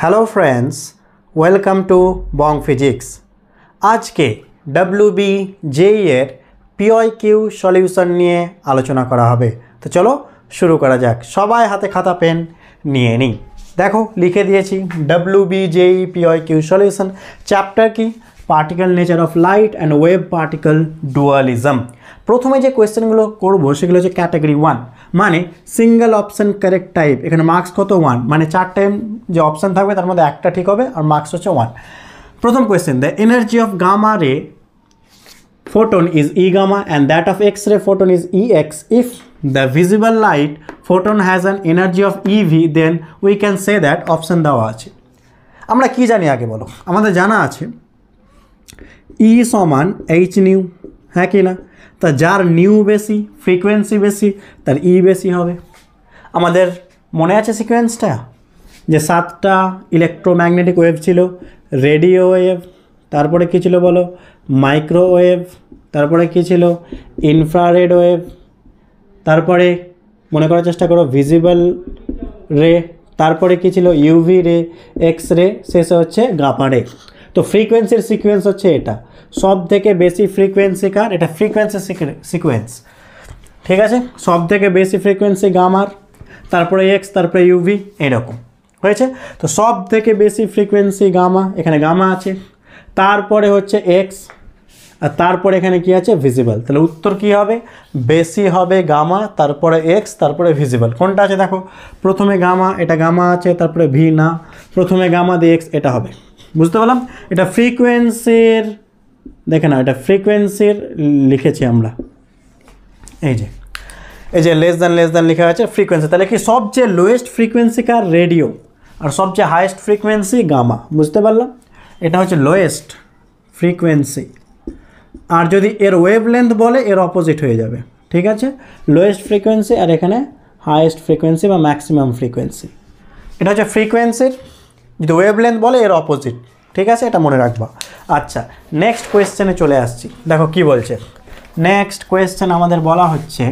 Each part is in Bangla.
Hello friends, welcome to Bong physics. আজকে ডব্লিউবি জেই এর পিওয়াইকিউ সলিউশন নিয়ে আলোচনা করা হবে। তো চলো শুরু করা যাক। সবাই হাতে খাতা পেন নিয়ে নিই। দেখো লিখে দিয়েছি ডব্লিউবি জেই পিওয়াইকিউ সলিউশন। চ্যাপ্টার কি? Particle nature of light and wave particle dualism. প্রথমে যে কোয়েশ্চেনগুলো করবো সেগুলো হচ্ছে ক্যাটাগরি 1, মানে সিঙ্গেল অপশান কারেক্ট টাইপ। এখানে মার্কস কত? 1, মানে 4টে যে অপশান থাকবে তার মধ্যে একটা ঠিক হবে আর মার্কস হচ্ছে 1। প্রথম question, the energy of gamma ray photon is E gamma and that of X-ray photon is EX. If the visible light photon has an energy of EV, then we can say that option দেওয়া আছে। আমরা কি জানি আগে বলো? আমাদের জানা আছে E সমান H নিউ, হ্যাঁ কি না? তা যার নিউ বেশি, ফ্রিকোয়েন্সি বেশি, তার ই বেশি হবে। আমাদের মনে আছে সিকোয়েন্সটা, যে 7টা ইলেকট্রোম্যাগনেটিক ওয়েভ ছিল। রেডিও ওয়েভ, তারপরে কী ছিল বলো? মাইক্রোওয়েভ, তারপরে কী ছিল? ইনফ্রারেড ওয়েভ, তারপরে মনে করার চেষ্টা করো ভিজিবল রে, তারপরে কী ছিল? ইউভি রে, এক্স রে, শেষে হচ্ছে গামা রে। তো ফ্রিকোয়েন্সির সিকোয়েন্স হচ্ছে এটা। সব থেকে বেশি ফ্রিকোয়েন্সি কার? এটা ফ্রিকোয়েন্সি সিকোয়েন্স, ঠিক আছে? সব থেকে বেশি ফ্রিকোয়েন্সি গামার, তারপরে এক্স, তারপরে ইউভি, এরকম হয়েছে। তো সব থেকে বেশি ফ্রিকোয়েন্সি গামা, এখানে গামা আছে, তারপরে হচ্ছে এক্স, আর তারপরে এখানে কি আছে? ভিজিবল। তাহলে উত্তর কি হবে? বেশি হবে গামা, তারপরে এক্স, তারপরে ভিজিবল। কোনটা আছে দেখো? প্রথমে গামা, এটা গামা আছে, তারপরে ভি না, প্রথমে গামা দিয়ে এক্স, এটা হবে। বুঝতে পারলাম? এটা ফ্রিকোয়েন্সির, দেখে না, এটা ফ্রিকোয়েন্সির লিখেছি আমরা, এই যে লেস দ্যান লেখা আছে ফ্রিকোয়েন্সি। তাহলে কি সবচেয়ে লোয়েস্ট ফ্রিকোয়েন্সি কার? রেডিও। আর সবচেয়ে হাইয়েস্ট ফ্রিকোয়েন্সি গামা। বুঝতে পারলাম? এটা হচ্ছে লোয়েস্ট ফ্রিকোয়েন্সি। আর যদি এর ওয়েভ লেন্থ বলে এর অপোজিট হয়ে যাবে, ঠিক আছে? লোয়েস্ট ফ্রিকোয়েন্সি আর এখানে হাইয়েস্ট ফ্রিকোয়েন্সি বা ম্যাক্সিমাম ফ্রিকোয়েন্সি। এটা হচ্ছে ফ্রিকোয়েন্সির, যদি ওয়েভ লেন্থ বলে এর অপোজিট, ঠিক আছে? এটা মনে রাখবা। আচ্ছা, নেক্সট কোয়েশ্চেনে চলে আসছি। দেখো কি বলছে। নেক্সট কোয়েশ্চেন আমাদের বলা হচ্ছে,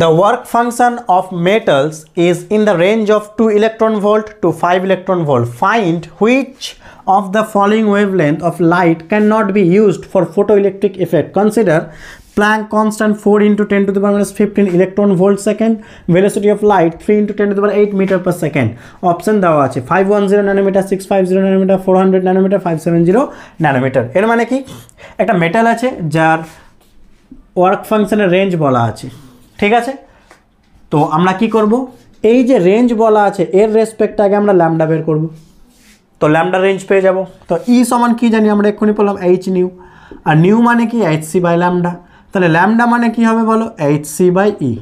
the work function of metals is in the range of 2 electron volt to 5 electron volt. Find which of the following wavelength of light cannot be used for photoelectric effect. Consider Planck constant 4 into 10 to the power minus 15 electron volt second, velocity of light 3 into 10 to the power 8 meter per second. Option দেওয়া আছে 510 nanometer, 650 nanometer, 400 nanometer, 570 nanometer. এর মানে কি? একটা মেটাল আছে যার ওয়ার্ক ফাংশনের রেঞ্জ বলা আছে, ঠিক আছে? তো আমরা কি করব? এই যে রেঞ্জ বলা আছে এর রেসপেক্টে আগে আমরা ল্যামডা বের করব। তো ল্যামডা রেঞ্জ পেয়ে যাব। তো ই সমান কি জানি আমরা এক্ষুনি বললাম? H new. আর নিউ মানে কি? H C by lambda. তাহলে ল্যামডা মানে কি হবে বলো? H C by E.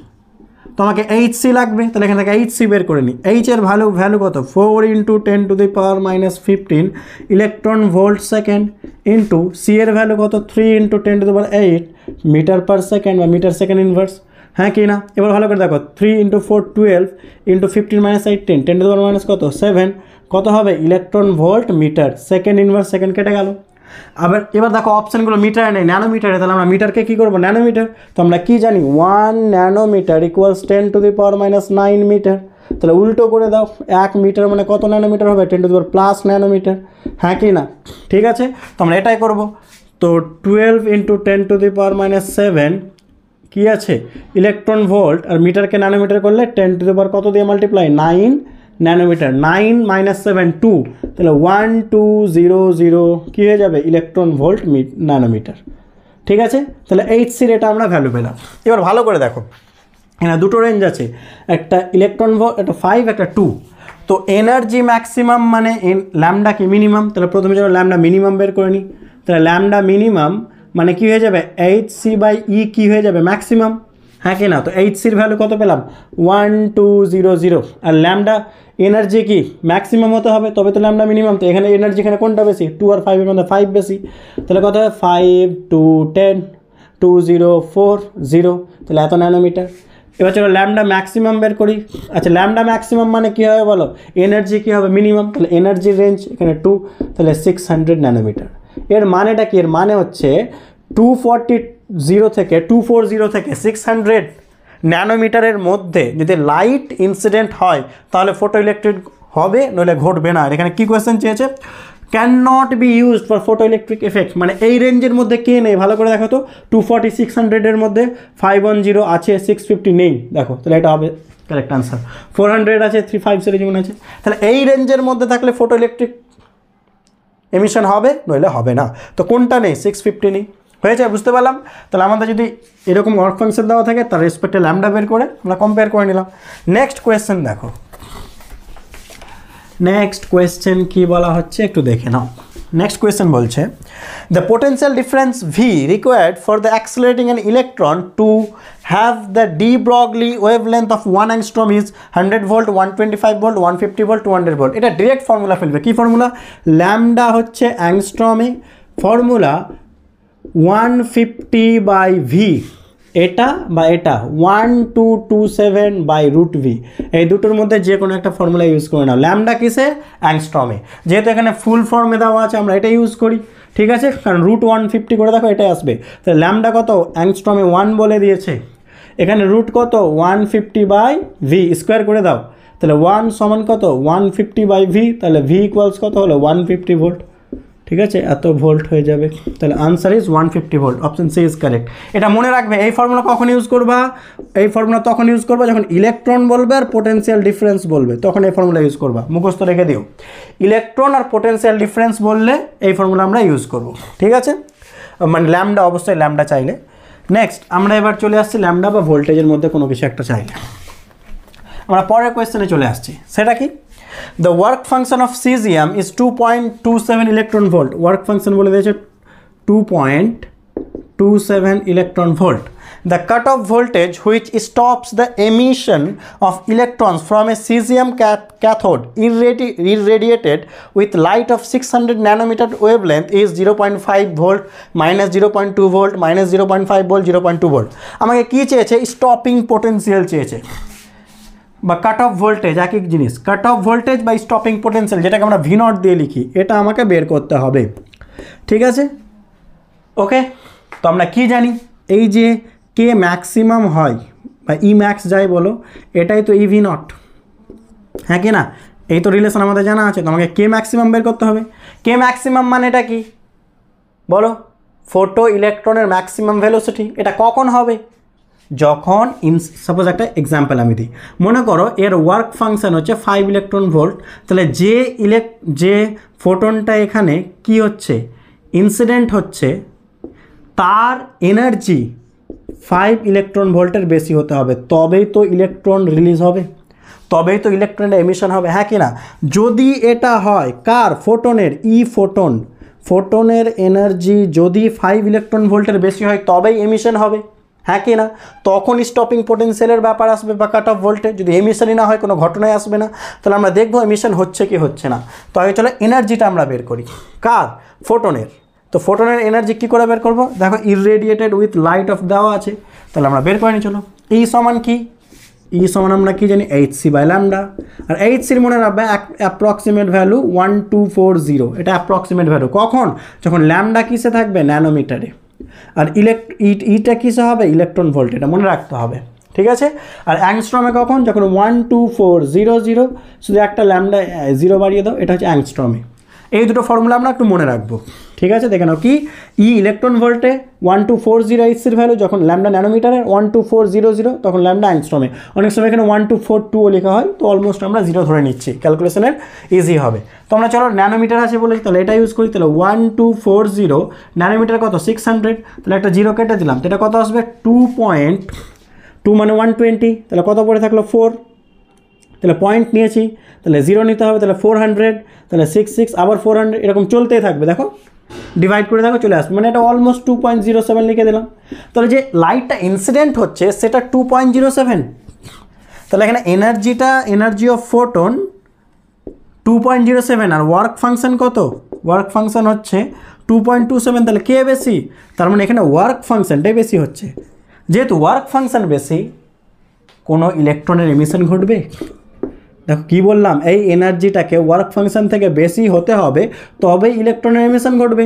তো আমাকে এইচ সি লাগবে, তাহলে এখান থেকে এইচ সি বের করে নিই। এইচ এর ভ্যালু কত? 4 into 10 to the power minus 15 electron volt second, into C এর ভ্যালু কত? 3 into 10 to the power 8 metre per second বা মিটার সেকেন্ড ইনভার্স, হ্যাঁ কি না? এবার ভালো করে দেখো, 3 into 4 12 into 15 minus 8 10, 10 to the power minus কত? 7, কত হবে? Electron volt metre second inverse second, কেটে গেল। এবার দেখো অপশানগুলো মিটারে নেই, ন্যানোমিটারে। তাহলে আমরা মিটারকে কী করবো? ন্যানোমিটার। তো আমরা কী জানি? 1 nanometre equals 10 to the power minus 9 metre. তাহলে উল্টো করে দাও, 1 মিটার মানে কত ন্যানোমিটার হবে? 10 to the power plus nanometre, হ্যাঁ কি না? ঠিক আছে, তো আমরা এটাই করবো। তো 12 into 10 to the power minus 7 কি আছে? ইলেকট্রন ভোল্ট, আর মিটারকে ন্যানোমিটার করলে 10 to the power কত দিয়ে মাল্টিপ্লাই? 9 ন্যানোমিটার। 9 minus 7 2, তাহলে 1200 কী হয়ে যাবে? ইলেকট্রন ভোল্ট ন্যানোমিটার, ঠিক আছে? তাহলে এইচ সির এটা আমরা ভ্যালু পেলাম। এবার ভালো করে দেখো, এখানে দুটো রেঞ্জ আছে, একটা ইলেকট্রন ভোল্ট, একটা 5, একটা 2। তো এনার্জি ম্যাক্সিমাম মানে ল্যামডা কি? মিনিমাম। তাহলে প্রথমে যখন ল্যামডা মিনিমাম বের করে নিই, তাহলে ল্যামডা মিনিমাম মানে কি হয়ে যাবে? এইচ সি বাই ই কি হয়ে যাবে? ম্যাক্সিমাম, হ্যাঁ কি না? তো এইচ সির ভ্যালু কত পেলাম? 1200। আর ল্যামডা এনার্জি কি? ম্যাক্সিমাম হতে হবে, তবে তো ল্যামডা মিনিমাম। তো এখানে এনার্জি এখানে কোনটা বেশি? 2 আর 5 এর মধ্যে 5 বেশি। তাহলে কত হবে? 5 2 10 2040, তাহলে এত ন্যানোমিটার। এবার চলো ল্যামডা ম্যাক্সিমাম বের করি। আচ্ছা, ল্যামডা ম্যাক্সিমাম মানে কী হবে বলো? এনার্জি কী হবে? মিনিমাম। তাহলে এনার্জির রেঞ্জ এখানে 2, তাহলে 600 ন্যানোমিটার। এর মানেটা কি? এর মানে হচ্ছে 240 থেকে 600 ন্যানোমিটারের মধ্যে যদি লাইট ইনসিডেন্ট হয় তাহলে ফটো ইলেকট্রিক হবে, নইলে ঘটবে না। আর এখানে কী কোয়েশ্চেন চেয়েছে, can not be used for photo electric effect, মানে এই রেঞ্জের মধ্যে কে নেই, ভালো করে দেখো তো, 240 600-এর মধ্যে 510 আছে, 650 নেই, দেখো তাহলে এটা হবে কারেক্ট আনসার। 400 আছে, 350 যেমন আছে, তাহলে এই রেঞ্জের মধ্যে থাকলে ফটো ইলেকট্রিক এমিশন হবে, নইলে হবে না। তো কোনটা নেই, 650 নেই, হয়েছে, বুঝতে পারলাম। তাহলে আমাদের যদি এরকম ওয়ার্ক ফাংশন দেওয়া থাকে তার রেসপেক্টে ল্যামডা বের করে আমরা কম্পেয়ার করে নিলাম। নেক্সট কোয়েশ্চেন দেখো, নেক্সট কোয়েশ্চেন কি বলা হচ্ছে একটু দেখে নাও। নেক্সট কোয়েশ্চেন বলছে, the potential difference V required for the accelerating an electron to have the de Broglie wavelength of 1 angstrom is 100 volt, 125 volt, 150 volt, 200 volt. এটা ডিরেক্ট ফর্মুলা ফেলবে, কী ফর্মুলা, ল্যামডা হচ্ছে অ্যাংস্ট্রমে, ফর্মুলা 150/v, এটা বা এটা 1227/√v, এই দুটোর মধ্যে যে কোনো একটা ফর্মুলা ইউজ করে নাও। ল্যামডা কিসে, অ্যাংস্ট্রমে, যেহেতু এখানে ফুল ফর্মে দেওয়া আছে আমরা এটা ইউজ করি, ঠিক আছে, কারণ √150 করে দেখো এটাই আসবে। তাহলে ল্যামডা কত, অ্যাংস্ট্রমে 1 বলে দিয়েছে, এখানে রুট কত 150/v, স্কোয়ার করে দাও, তাহলে 1 সমান কত 150/v, তাহলে v ইকুয়ালস কত হলো 150 ভোল্ট, ঠিক আছে, এত ভোল্ট হয়ে যাবে। তাহলে answer is 150 volt, option C is correct. এটা মনে রাখবে, এই ফর্মুলা কখন ইউজ করবা, এই ফর্মুলা তখন ইউজ করবা যখন ইলেকট্রন বলবে আর পোটেনশিয়াল ডিফারেন্স বলবে, তখন এই ফর্মুলা ইউজ করবা, মুখস্থ রেখে দিও। ইলেকট্রন আর পোটেনশিয়াল ডিফারেন্স বললে এই ফর্মুলা আমরা ইউজ করব, ঠিক আছে, মানে ল্যামডা, অবশ্যই ল্যামডা চাইলে। নেক্সট আমরা এবার চলে আসছি ল্যামডা বা ভোল্টেজের মধ্যে কোনো কিছু একটা চাইলে। আমরা পরের কোয়েশ্চেনে চলে আসছি, সেটা কি, the work function of cesium is 2.27 electron volt, work function বলে দিয়েছে 2.27 electron volt. The cutoff voltage which stops the emission of electrons from a cesium cathode irradiated with light of 600 nanometer wavelength is 0.5 volt, minus 0.2 volt, minus 0.5 volt, 0.2 volt. আমাকে কি চেয়েছে, স্টপিং পোটেনশিয়াল চেয়েছে বা কাট অফ ভোল্টেজ, একই জিনিস, কাট অফ ভোল্টেজ বা স্টপিং পোটেনশিয়াল, যেটাকে আমরা ভি নট দিয়ে লিখি, এটা আমাকে বের করতে হবে, ঠিক আছে, ওকে। তো আমরা কি জানি, এই যে কে ম্যাক্সিমাম হয় বা ই ম্যাক্স যাই বলো, এটাই তো ই ভি নট, হ্যাঁ কি না, এই তো রিলেশন আমাদের জানা আছে। তো আমাকে কে ম্যাক্সিমাম বের করতে হবে। কে ম্যাক্সিমাম মানে এটা কি বলো, ফোটো ইলেকট্রনের ম্যাক্সিমাম ভেলোসিটি। এটা কখন হবে, যখন সাপোজ একটা এক্সাম্পল আমি দিই, মনে করো এর ওয়ার্ক ফাংশন হচ্ছে 5 ইলেকট্রন ভোল্ট, তাহলে যে ফোটনটা এখানে কি হচ্ছে, ইনসিডেন্ট হচ্ছে, তার এনার্জি 5 ইলেকট্রন ভোল্টের বেশি হতে হবে, তবেই তো ইলেকট্রন রিলিজ হবে, তবেই তো ইলেকট্রনের এমিশন হবে, হ্যাঁ কি না। যদি এটা হয় কার, ফোটনের, ফোটনের এনার্জি যদি 5 ইলেকট্রন ভোল্টের বেশি হয় তবেই এমিশন হবে, হ্যাঁ কি না, তখন স্টপিং পোটেনশিয়ালের ব্যাপার আসবে বা কাট অফ ভোল্টেজ। যদি এমিশনই না হয় কোনো ঘটনাই আসবে না, তাহলে আমরা দেখবো এমিশন হচ্ছে কি হচ্ছে না। তো আগে চলো এনার্জিটা আমরা বের করি, কার, ফোটনের। তো ফোটনের এনার্জি কী করে বের করবো, দেখো ইররেডিয়েটেড উইথ লাইট অফ দেওয়া আছে, তাহলে আমরা বের করে নিই, চলো। ই সমান কি, ই সমান আমরা কি জানি, hc/λ, আর hcর মনে রাখবে অ্যাপ্রক্সিমেট ভ্যালু 1240, এটা অ্যাপ্রক্সিমেট ভ্যালু কখন, যখন ল্যামডা কিসে থাকবে, ন্যানোমিটারে, আর ইটা কিসে হবে, ইলেকট্রন ভোল্ট, এটা মনে রাখতে হবে, ঠিক আছে। আর অ্যাংস্ট্রমে কখন, যখন 12400, শুধু একটা ল্যামডা 0 বাড়িয়ে দাও, এটা হচ্ছে অ্যাংস্ট্রমে। এই দুটো ফর্মুলা আমরা একটু মনে রাখবো, ঠিক আছে, দেখে নাও কি, ই ইলেকট্রন ভোল্টে 1240 এইচসির ভ্যালু, যখন ল্যামডা ন্যানোমিটারে 12400, তখন ল্যামডা অ্যাংস্ট্রমে। অনেক সময় এখানে 1242 লেখা হয়, তো অলমোস্ট আমরা 0 ধরে নিচ্ছি, ক্যালকুলেশনের ইজি হবে। তো আমরা চলো ন্যানোমিটার আছে বলে তাহলে এটা ইউজ করি, তাহলে 1240 ন্যানোমিটার কত 600, তাহলে একটা 0 কেটে দিলাম, তো এটা কত আসবে 2.2 মানে 120, তাহলে কত পড়ে থাকলো 4, তাহলে পয়েন্ট নিয়েছি, তাহলে 0 নিতে হবে, তাহলে 400, তাহলে 66 আবার 400, এরকম চলতেই থাকবে, দেখো ডিভাইড করে দেখো চলে আসবে, মানে এটা অলমোস্ট 2.07 লিখে দিলাম। তাহলে যে লাইটটা ইনসিডেন্ট হচ্ছে সেটা 2.07, তাহলে এখানে এনার্জি অফ ফোটন 2.07, আর ওয়ার্ক ফাংশন কত, ওয়ার্ক ফাংশন হচ্ছে 2.27, তাহলে কে বেশি, তার মানে এখানে ওয়ার্ক ফাংশনটাই বেশি হচ্ছে। যেহেতু ওয়ার্ক ফাংশন বেশি, কোনো ইলেকট্রনের এমিশন ঘটবে, দেখো কি বললাম, এই এনার্জিটাকে ওয়ার্ক ফাংশন থেকে বেশি হতে হবে তবেই ইলেকট্রনের এমিশন ঘটবে।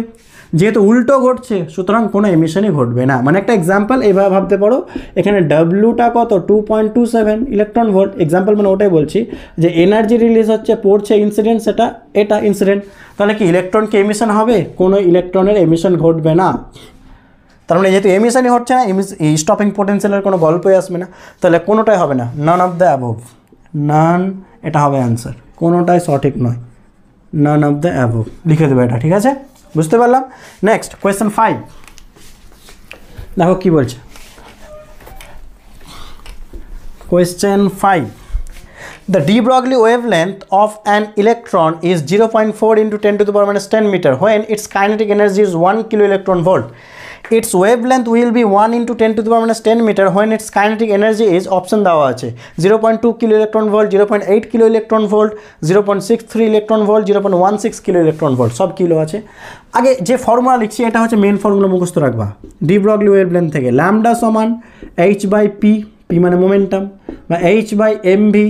যেহেতু উল্টো ঘটছে সুতরাং কোনো এমিশনই ঘটবে না। মানে একটা এক্সাম্পল এইভাবে ভাবতে পারো, এখানে ডাব্লুটা কত 2.27 ইলেকট্রন ভোল্ট, এক্সাম্পল মানে ওটাই বলছি যে এনার্জি রিলিজ হচ্ছে, পড়ছে ইনসিডেন্ট, সেটা এটা ইনসিডেন্ট, তাহলে কি ইলেকট্রন কি এমিশন হবে? কোনো ইলেকট্রনের এমিশন ঘটবে না। তার মানে যেহেতু এমিশনই হচ্ছে না, স্টপিং পোটেনশিয়ালের কোনো গল্পই আসবে না, তাহলে কোনোটাই হবে না, নান অফ দ্য অ্যাবভ, নান, এটা হবে অ্যান্সার, কোনোটাই সঠিক নয়, নান অফ দ্য অ্যাবভ লিখে দেবে এটা, ঠিক আছে? বুঝতে পারলাম। নেক্সট কোয়েশ্চেন 5 দেখো কি বলছে। Question 5, the de Broglie wavelength of an electron is 0.4 into 10 to the power minus 10 meter when its kinetic energy is 1 kilo electron volt. Its wavelength will be 1 into 10 to the power minus 10 meter when its kinetic energy is, option দেওয়া আছে 0.2 kilo electron volt, 0.8 kilo electron volt, 0.63 electron volt, 0.16 kilo electron volt, সব কিলো আছে। আগে যে ফর্মুলা লিখছি এটা হচ্ছে মেন ফর্মুলা, মুখস্থ রাখবা। ডি ব্রগলি ওয়েভলেন্থ থেকে ল্যামডা সমান h বাই পি, পি মানে মোমেন্টাম, বা h বাই এমভি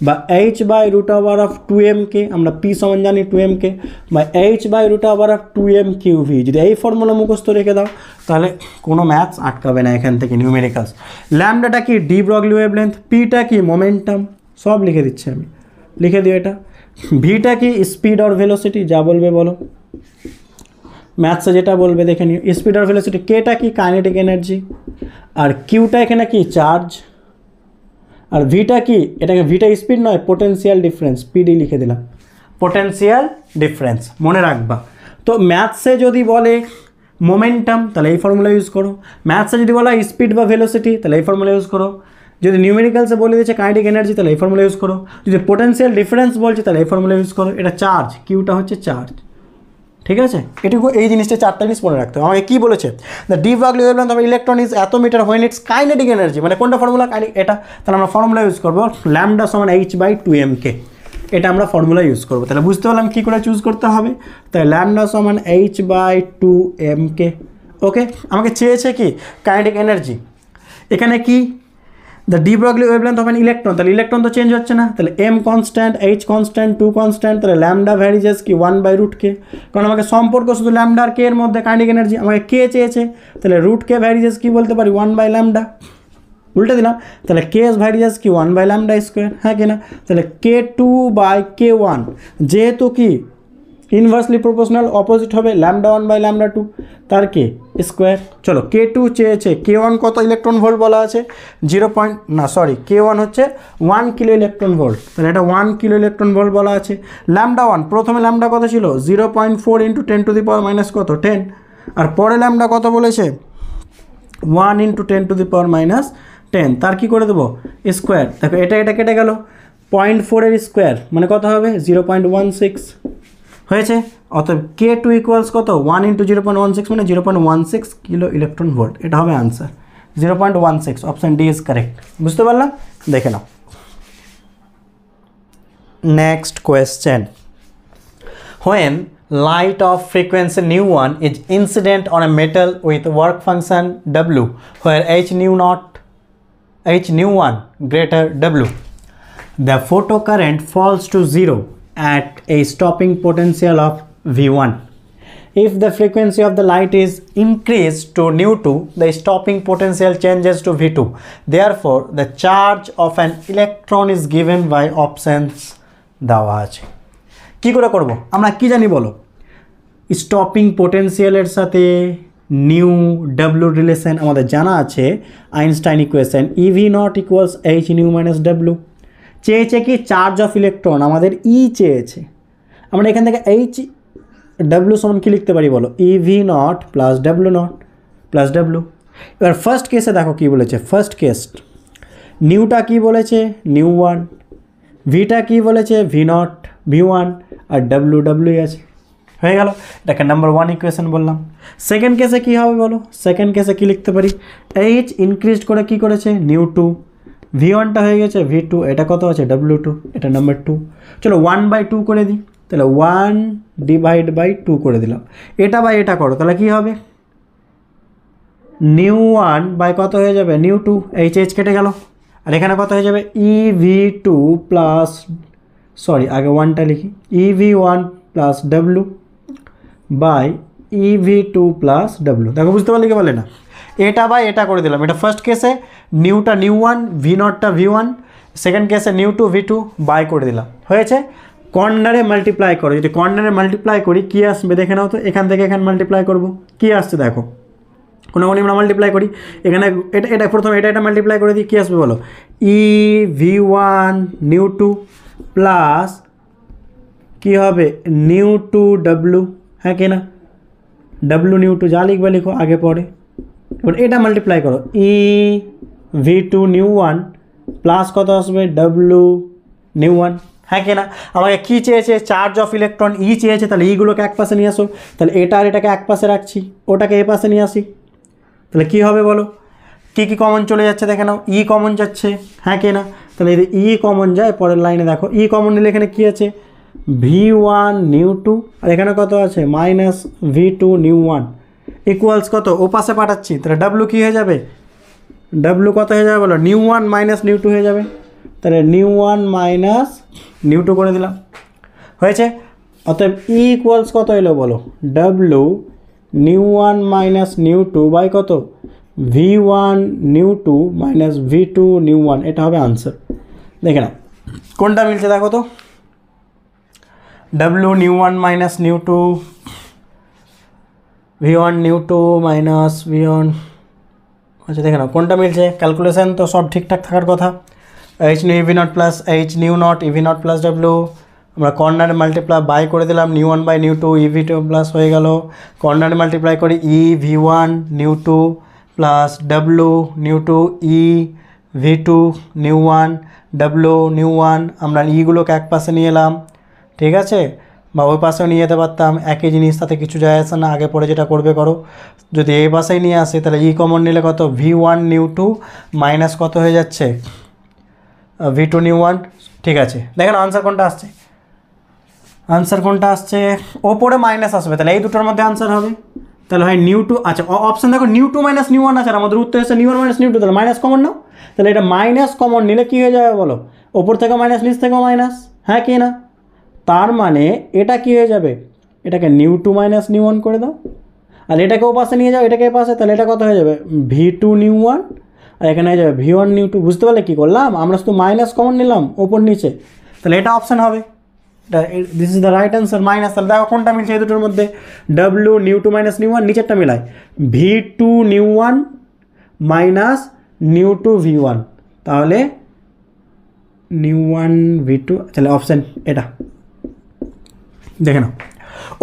বা h by root over of 2m K, আমরা p সমান জানি 2m কে, বা h by root over of 2m QV. যদি এই ফর্মুলা মুখস্থ রেখে দাও তাহলে কোনো ম্যাথস আটকাবে না এখান থেকে, নিউমেরিক্যালস। ল্যামডাটা কি ডি ব্রগলি ওয়েভলেন্থ, পিটা কি মোমেন্টাম, সব লিখে দিচ্ছি আমি, লিখে দিও এটা। ভিটা কি স্পিড আর ভেলোসিটি, যা বলবে বলো, ম্যাথসে যেটা বলবে দেখে নিও। স্পিড আর ভেলোসিটি, কেটা কি কাইনেটিক এনার্জি, আর কিউটা এখানে কি চার্জ, আর ভিটা কি, এটাকে ভিটা স্পিড নয়, পোটেন্সিয়াল ডিফারেন্স, পিডি লিখে দিলাম, পোটেন্সিয়াল ডিফারেন্স মনে রাখবা। তো ম্যাথসে যদি বলে মোমেন্টাম তাহলে এই ফর্মুলা ইউজ করো, ম্যাথসে যদি বলা স্পিড বা ভেলোসিটি তাহলে এই ফর্মুলা ইউজ করো, যদি নিউমেরিক্যালসে বলে দিচ্ছে কাইনেটিক এনার্জি তাহলে এই ফর্মুলা ইউজ করো, যদি পোটেন্সিয়াল ডিফারেন্স বলছে তাহলে এই ফর্মুলা ইউজ করো। এটা চার্জ, কিউটা হচ্ছে চার্জ, ঠিক আছে? এটুকু, এই জিনিসটা 4টা জিনিস মনে রাখতে হবে। আমাকে কী বলেছে, the de Broglie wavelength of electron is এত metre when its kinetic energy, মানে কোনটা ফর্মুলা, এটা, তাহলে আমরা ফর্মুলা ইউজ করবো ল্যামডা সমান h বাই 2m কে, এটা আমরা ফর্মুলা ইউজ করবো। তাহলে বুঝতে পারলাম কী করে চুজ করতে হবে, তাই ল্যামডা সমান h বাই 2m কে। ওকে, আমাকে চেয়েছে কি কাইনেটিক এনার্জি, এখানে কি the de Broglie wavelength of an electron, তাহলে ইলেকট্রন তো চেঞ্জ হচ্ছে না, তাহলে m constant, h constant, 2 constant, তাহলে ল্যামডা ভ্যারিজেস কি 1 বাই রুট কে, কারণ আমাকে সম্পর্ক শুধু ল্যামডা আর কে এর মধ্যে, কাইনেটিক এনার্জি আমাকে কে চেয়েছে, তাহলে রুট কে ভ্যারিজেস কি বলতে পারি 1 বাই ল্যামডা, উল্টে দিলাম, তাহলে কে এস ভ্যারিজেস কি 1 বাই ল্যামডা স্কোয়ার, হ্যাঁ কিনা, তাহলে k2 বাই k1, যেহেতু কি ইনভার্সলি প্রপোর্শনাল, অপোজিট হবে ল্যামডা 1 বাই ল্যামডা 2 তার কে স্কোয়ার। চলো k2 চেয়েছে, k1 কত ইলেকট্রন ভোল্ট বলা আছে, k1 হচ্ছে 1 কিলো ইলেকট্রন ভোল্ট, তাহলে এটা 1 কিলো ইলেকট্রন ভোল্ট বলা আছে। ল্যামডা 1, প্রথমে ল্যামডা কত ছিল 0.4 into 10 to the power minus কত 10, আর পরে ল্যামডা কত বলেছে 1 into 10 to the power minus 10, তার কী করে দেবো স্কোয়ার। দেখো এটা কেটে গেল, 0.4 এর স্কোয়ার মানে কত হবে 0.16 হয়েছে, অতএব k2 ইকুয়ালস কত 1 ইন্টু 0.16 মানে 0.16 কিলো ইলেকট্রন ভোল্ট, এটা হবে answer 0.16, option D is correct. বুঝতে পারলাম, দেখে নাও। Next question, when light of frequency nu1 is incident on a metal with work function W where h nu1 greater W, the photocurrent falls to 0 at a stopping potential of V1. If the frequency of the light is increased to nu2, the stopping potential changes to V2. Therefore, the charge of an electron is given by options দেওয়া আছে। কী করে করব, আমরা কি জানি বলো, স্টপিং পোটেন্সিয়ালের সাথে নিউ ডাব্লু রিলেশন আমাদের জানা আছে, Einstein equation EV not equals H nu minus W. চেয়েছে কি চার্জ অফ ইলেকট্রন, আমাদের ই চেয়েছে, আমরা এখান থেকে এইচ ডাব্লু সমান কি লিখতে পারি বলো, ইভি নট প্লাস ডাব্লু। এবার ফার্স্ট কেসে দেখো কি বলেছে, ফার্স্ট কেস নিউটা কি বলেছে nu1, ভিটা কি বলেছে v1, আর ডাব্লু আছে, হয়ে গেল, এটাকে নাম্বার 1 ইকুয়েশন বললাম। সেকেন্ড কেসে কি হবে বলো, সেকেন্ড কেসে কি লিখতে পারি, এইচ ইনক্রিজ করে কি করেছে nu2, v1টা হয়ে গেছে v2, এটা কত আছে w2, এটা নাম্বার 2। চলো 1/2 করে দিই, তাহলে 1/2 করে দিলাম, এটা বাই এটা করো, তাহলে কি হবে nu1 বাই কত হয়ে যাবে nu2, এইচ কেটে গেল, আর এখানে কত হয়ে যাবে ev2 প্লাস, সরি আগে 1টা লিখি, ev1 plus w by EV2 plus W. দেখো বুঝতে পারলে কি বলে না, এটা বা এটা করে দিলাম। এটা ফার্স্ট কেসে নিউটা নিউ1, ভি নটটা V1, সেকেন্ড কেসে নিউ2 V2 বাই করে দিলাম, হয়েছে। কর্নারে মাল্টিপ্লাই করো, যদি কর্নারে মাল্টিপ্লাই করি কী আসবে দেখে নাও তো। এখান থেকে এখানে মাল্টিপ্লাই করবো, কী আসছে দেখো, কোনো আমরা মাল্টিপ্লাই করি, এখানে এটা প্রথমে এটা মাল্টিপ্লাই করে দিই, কী আসবে বলো, EV1 নিউ2 প্লাস কী হবে নিউ2 ডাব্লু, হ্যাঁ কি না, ডাব্লু নিউ2 যা লিখবে লিখো আগে পরে। এবার এটা মাল্টিপ্লাই করো, EV2 নিউ1 প্লাস কত আসবে ডাব্লু নিউ1, হ্যাঁ কি না। আমাকে কী চেয়েছে, চার্জ অফ ইলেকট্রন ই চেয়েছে, তাহলে ইগুলোকে এক পাশে নিয়ে আসো, তাহলে এটা আর এটাকে এক পাশে রাখছি, ওটাকে এ পাশে নিয়ে আসি, তাহলে কী হবে বলো, কী কী কমন চলে যাচ্ছে দেখে নাও, ই কমন যাচ্ছে, হ্যাঁ কি না। তাহলে যদি ই কমন যায় পরের লাইনে দেখো, ই কমন নিলে এখানে কী আছে V1 নিউ2, আর এখানে কত আছে মাইনাস V2 নিউ1 ইকুয়ালস কত, ও পাশে পাঠাচ্ছি, তাহলে ডাব্লু কী হয়ে যাবে, ডাব্লু কত হয়ে যাবে বলো, নিউ1 মাইনাস নিউ2 হয়ে যাবে, তাহলে নিউ1 মাইনাস নিউ2 করে দিলাম, হয়েছে। অতএব ই ইকুয়ালস কত এলো বলো, ডাব্লু নিউ1 মাইনাস নিউ2 বাই কত V1 নিউ2 মাইনাস V2 নিউ1, এটা হবে আনসার। দেখে নাও কোনটা মিলছে দেখো তো, ডাব্লু নিউ1 মাইনাস নিউ2 V1 নিউ2 মাইনাস V1, আচ্ছা দেখে নাও কোনটা মিলছে। ক্যালকুলেশন তো সব ঠিকঠাক থাকার কথা। H new EV not plus H new not EV not plus W, আমরা কর্নারে মাল্টিপ্লাই বাই করে দিলাম, নিউ1 বাই নিউ2 EV2 প্লাস হয়ে গেল। কর্নারে মাল্টিপ্লাই করি EV1 নিউ2 প্লাস ডাব্লু নিউ2 EV2 নিউ1 ডাব্লু নিউ1, আমরা ইগুলোকে এক পাশে নিয়ে এলাম, ঠিক আছে, বা ওই পাশেও নিয়ে যেতে পারতাম, একই জিনিস, তাতে কিছু যায় আসে না, আগে পরে যেটা করবে করো। যদি এই পাশেই নিয়ে আসে তাহলে ই কমন নিলে কত V1 নিউ2 মাইনাস কত হয়ে যাচ্ছে V2 নিউ1, ঠিক আছে। দেখেন আনসার কোনটা আসছে, আনসার কোনটা আসছে, ওপরে মাইনাস আসবে, তাহলে এই দুটোর মধ্যে আনসার হবে। তাহলে হয় নিউ2, আচ্ছা অপশান দেখো নিউ2 মাইনাস নিউ1 আছে, আর আমাদের উত্তর এসে নিউ1 মাইনাস নিউ2, তাহলে মাইনাস কমন নাও, তাহলে এটা মাইনাস কমন নিলে কী হয়ে যাবে বলো, ওপর থেকে মাইনাস নিচ থেকেও মাইনাস, হ্যাঁ কি না। তার মানে এটা কি হয়ে যাবে, এটাকে নিউ2 মাইনাস নিউ1 করে দাও, আর এটাকে ও পাশে নিয়ে যাও, এটাকে পাশে, তাহলে এটা কত হয়ে যাবে V2 নিউ1, আর এখানে হয়ে যাবে V1 নিউ2। বুঝতে পারলে কী করলাম, আমরা শুধু মাইনাস কমন নিলাম ওপর নিচে, তাহলে এটা অপশান হবে, this is the right answer minus. তাহলে দেখো কোনটা মিলছে এই দুটোর মধ্যে, ডাব্লু নিউ2 মাইনাস নিউ1, নিচেরটা মিলায় V2 নিউ1 মাইনাস নিউ2 V1, তাহলে নিউ1 V2, তাহলে অপশান এটা দেখে নাও।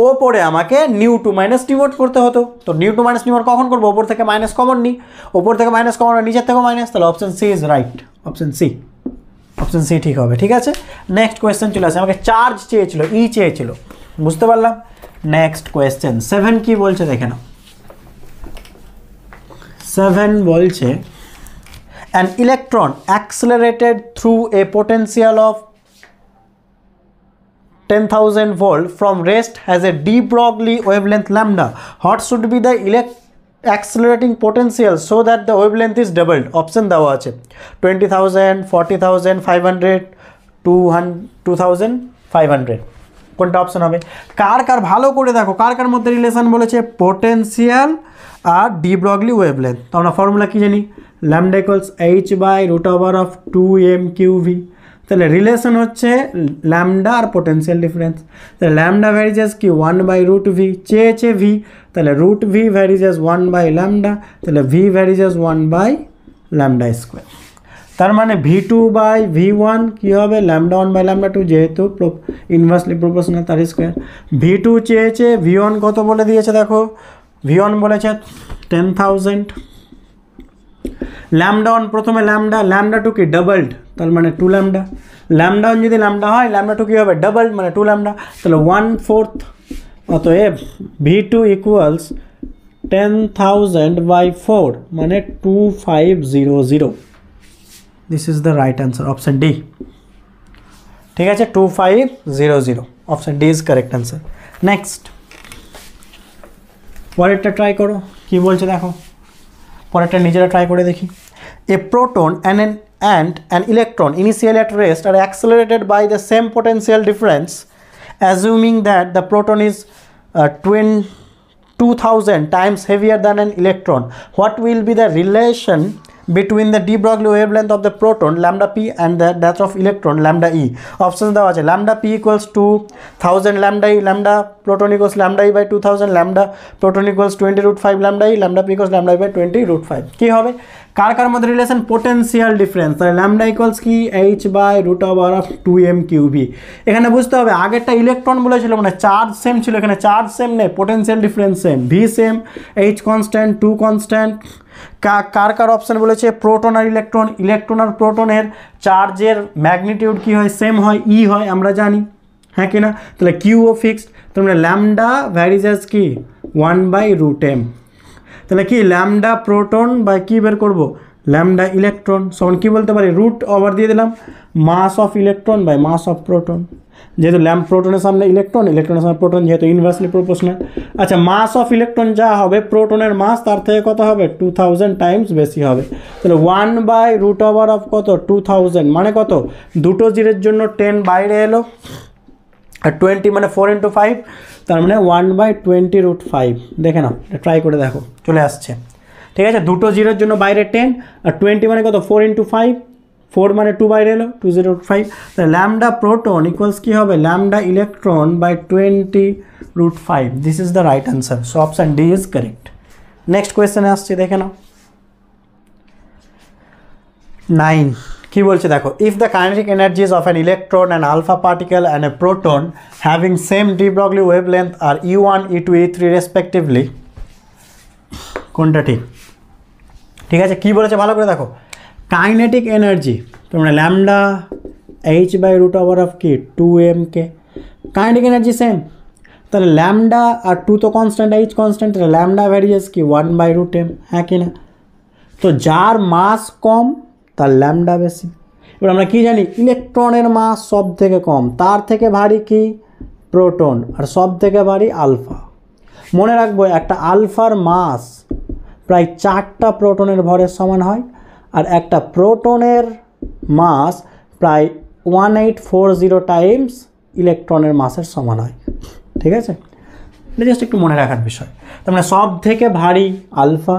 ওপরে আমাকে নিউ2 মাইনাস নিউ1 করতে হতো, তো নিউ2 মাইনাস নিউ1 কখন করবো, ওপর থেকে মাইনাস কমন নিই, ওপর থেকে মাইনাস কমন নিচের থেকেও মাইনাস, তাহলে option C is right, option C, option C ঠিক হবে, ঠিক আছে। নেক্সট কোয়েশ্চেন চলে আসে, আমাকে চার্জ চেয়েছিল, ই চেয়েছিল, বুঝতে পারলাম। নেক্সট কোয়েশ্চেন 7 কি বলছে দেখে নাও, 7 বলছে an electron accelerated through a potential of 10,000 volt from rest has a de Broglie wavelength lambda. What should be the accelerating potential so that the wavelength is doubled? Option দেওয়া আছে 20,000, 40,000, 500, 2,500, কোনটা অপশন হবে। কার কার ভালো করে দেখো, কার কার মধ্যে রিলেশন বলেছে, পোটেন্সিয়াল আর ডি ব্রগলি ওয়েভলেন্থ। তো আমরা ফর্মুলা কি জানি, lambda equals h by root over of 2m3v। তাহলে রিলেশন হচ্ছে ল্যামডা আর পোটেন্সিয়াল ডিফারেন্স, তাহলে ল্যামডা ভ্যারিজেস কি 1 বাই রুট ভি, চেয়েছে ভি, তাহলে root V varies 1 by lambda, তাহলে V varies 1 by lambda square. তার মানে V2 বাই V1 কী হবে, ল্যামডা 1 বাই ল্যামডা 2, যেহেতু ইনভার্সলি প্রপোর্শনাল তার স্কোয়ার। V2 চেয়েছে, V1 কত বলে দিয়েছে দেখো, V1 বলেছে 10,000, ল্যামডা 1 প্রথমে ল্যামডা 2 কি ডাবলড, তার মানে 2 ল্যামডা, ল্যামডা 1 যদি ল্যামডা হয়, ল্যামডা 2 কী হবে ডাবলড মানে 2 ল্যামডা, তাহলে 1/4। অতএব V2 ইকুয়ালস 10,000 বাই 4 মানে 2500। This is the right answer, option D, ঠিক আছে, 2500, option D is correct answer. Next পরেরটা ট্রাই করো, কি বলছে দেখো, পরেরটা নিজেরা ট্রাই করে দেখি। এ proton and an electron initially at rest are accelerated by the same potential difference, assuming that the proton is 2000 times heavier than an electron, what will be the relation between the de Broglie wavelength of the proton lambda p and that of electron lambda e? Options দেওয়া আছে lambda p equals to 1000 lambda e, lambda proton equals lambda e by 2000, lambda proton equals 20 root 5 lambda e, lambda p equals lambda e by 20 root 5. কি হবে কার কার মধ্যে রিলেশন? পোটেনশিয়াল ডিফারেন্স, তাহলে lambda equals কি h by root over of 2m qb। এখানে বুঝতে হবে আগেরটা ইলেকট্রন বলেছিল মানে চার্জ সেম ছিল, এখানে চার্জ সেম নেই, potential difference same, v same, h constant, 2 constant. কার কার অপশন বলেছে? প্রোটন আর ইলেকট্রন, ইলেকট্রন আর প্রোটনের চার্জের ম্যাগনিটিউড কি হয়? সেম হয়, ই হয়, আমরা জানি, হ্যাঁ কি না? তাহলে কিউও ফিক্সড, তার মানে ল্যামডা ভ্যারিজ অ্যাজ কি 1/√m। তাহলে কি ল্যামডা প্রোটন বাই কি বের করবো? ল্যামডা ইলেকট্রন সমান কি বলতে পারি? রুট ওভার দিয়ে দিলাম mass of electron by mass of proton, যেহেতু প্রোটনের সামনে ইলেকট্রন, ইলেকট্রনের সামনে প্রোটন, যেহেতু ইনভার্সলি প্রপোর্শনাল। আচ্ছা, মাস অফ ইলেকট্রন যা হবে প্রোটনের মাস তার থেকে কত হবে? 2000 টাইমস বেশি হবে। তাহলে 1/√of কত? 2000 মানে কত? দুটো জিরোর জন্য 10 বাইরে এলো, আর 20 মানে 4 × 5, তার মানে 1/20√5। দেখে নাও, ট্রাই করে দেখো, চলে আসছে, ঠিক আছে? দুটো জিরোর জন্য বাইরে 10, আর 20 মানে কত? 4 × 5, 4 মানে 2 বাইরে এলো, 20√5। তাহলে ল্যামডা প্রোটন ইকুয়ালস কি হবে? Lambda electron by 20√5। This is the right answer, so option D is correct. Next কোয়েশ্চেনে আসছি, দেখে নাও 9 কি বলছে দেখো, if the kinetic energies of an electron and alpha particle and a proton having same de Broglie wavelength are E1 E2 E3 respectively, কোনটা ঠিক? ঠিক আছে, কি বলেছে ভালো করে দেখো, কাইনেটিক এনার্জি তো মানে ল্যামডা h/√of কি 2m কে, কাইনেটিক এনার্জি সেম, তাহলে ল্যামডা আর 2 তো কনস্ট্যান্ট, h কনস্ট্যান্ট, তাহলে ল্যামডা ভ্যারিয়েস কি 1/√m, হ্যাঁ কি না? তো যার মাস কম তার ল্যামডা বেশি। এবার আমরা কি জানি? ইলেকট্রনের মাস সব থেকে কম, তার থেকে ভারী কি প্রোটন, আর সব থেকে ভারী আলফা। মনে রাখবো একটা আলফার মাস প্রায় 4টা প্রোটনের ভরের সমান হয়, আর একটা প্রোটনের মাস প্রায় 1840 টাইমস ইলেকট্রনের মাসের সমান হয়, ঠিক আছে? এটা জাস্ট একটু মনে রাখার বিষয়। তার মানে সব থেকে ভারী আলফা,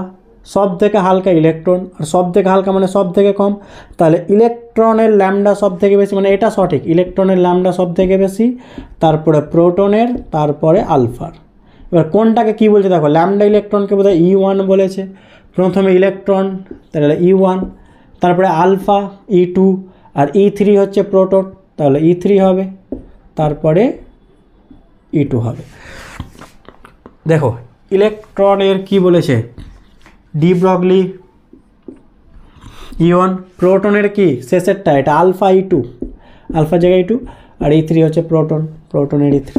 সব থেকে হালকা ইলেকট্রন, আর সব থেকে হালকা মানে সব থেকে কম, তাহলে ইলেকট্রনের ল্যামডা সব থেকে বেশি, মানে এটা সঠিক, ইলেকট্রনের ল্যামডা সব থেকে বেশি, তারপরে প্রোটনের, তারপরে আলফার। এবার কোনটাকে কি বলছে দেখো, ল্যামডা ইলেকট্রনকে বোধহয় E1 বলেছে, প্রথমে ইলেকট্রন তাহলে E1, তারপরে আলফা E2, আর E3 হচ্ছে প্রোটন, তাহলে E3 হবে, তারপরে E2 হবে। দেখো ইলেকট্রনের কি বলেছে? ডি ব্রগলি E1, প্রোটনের কি শেষেরটা, এটা আলফা E2, আলফা জায়গায় E2, আর E3 হচ্ছে প্রোটন, প্রোটনের E3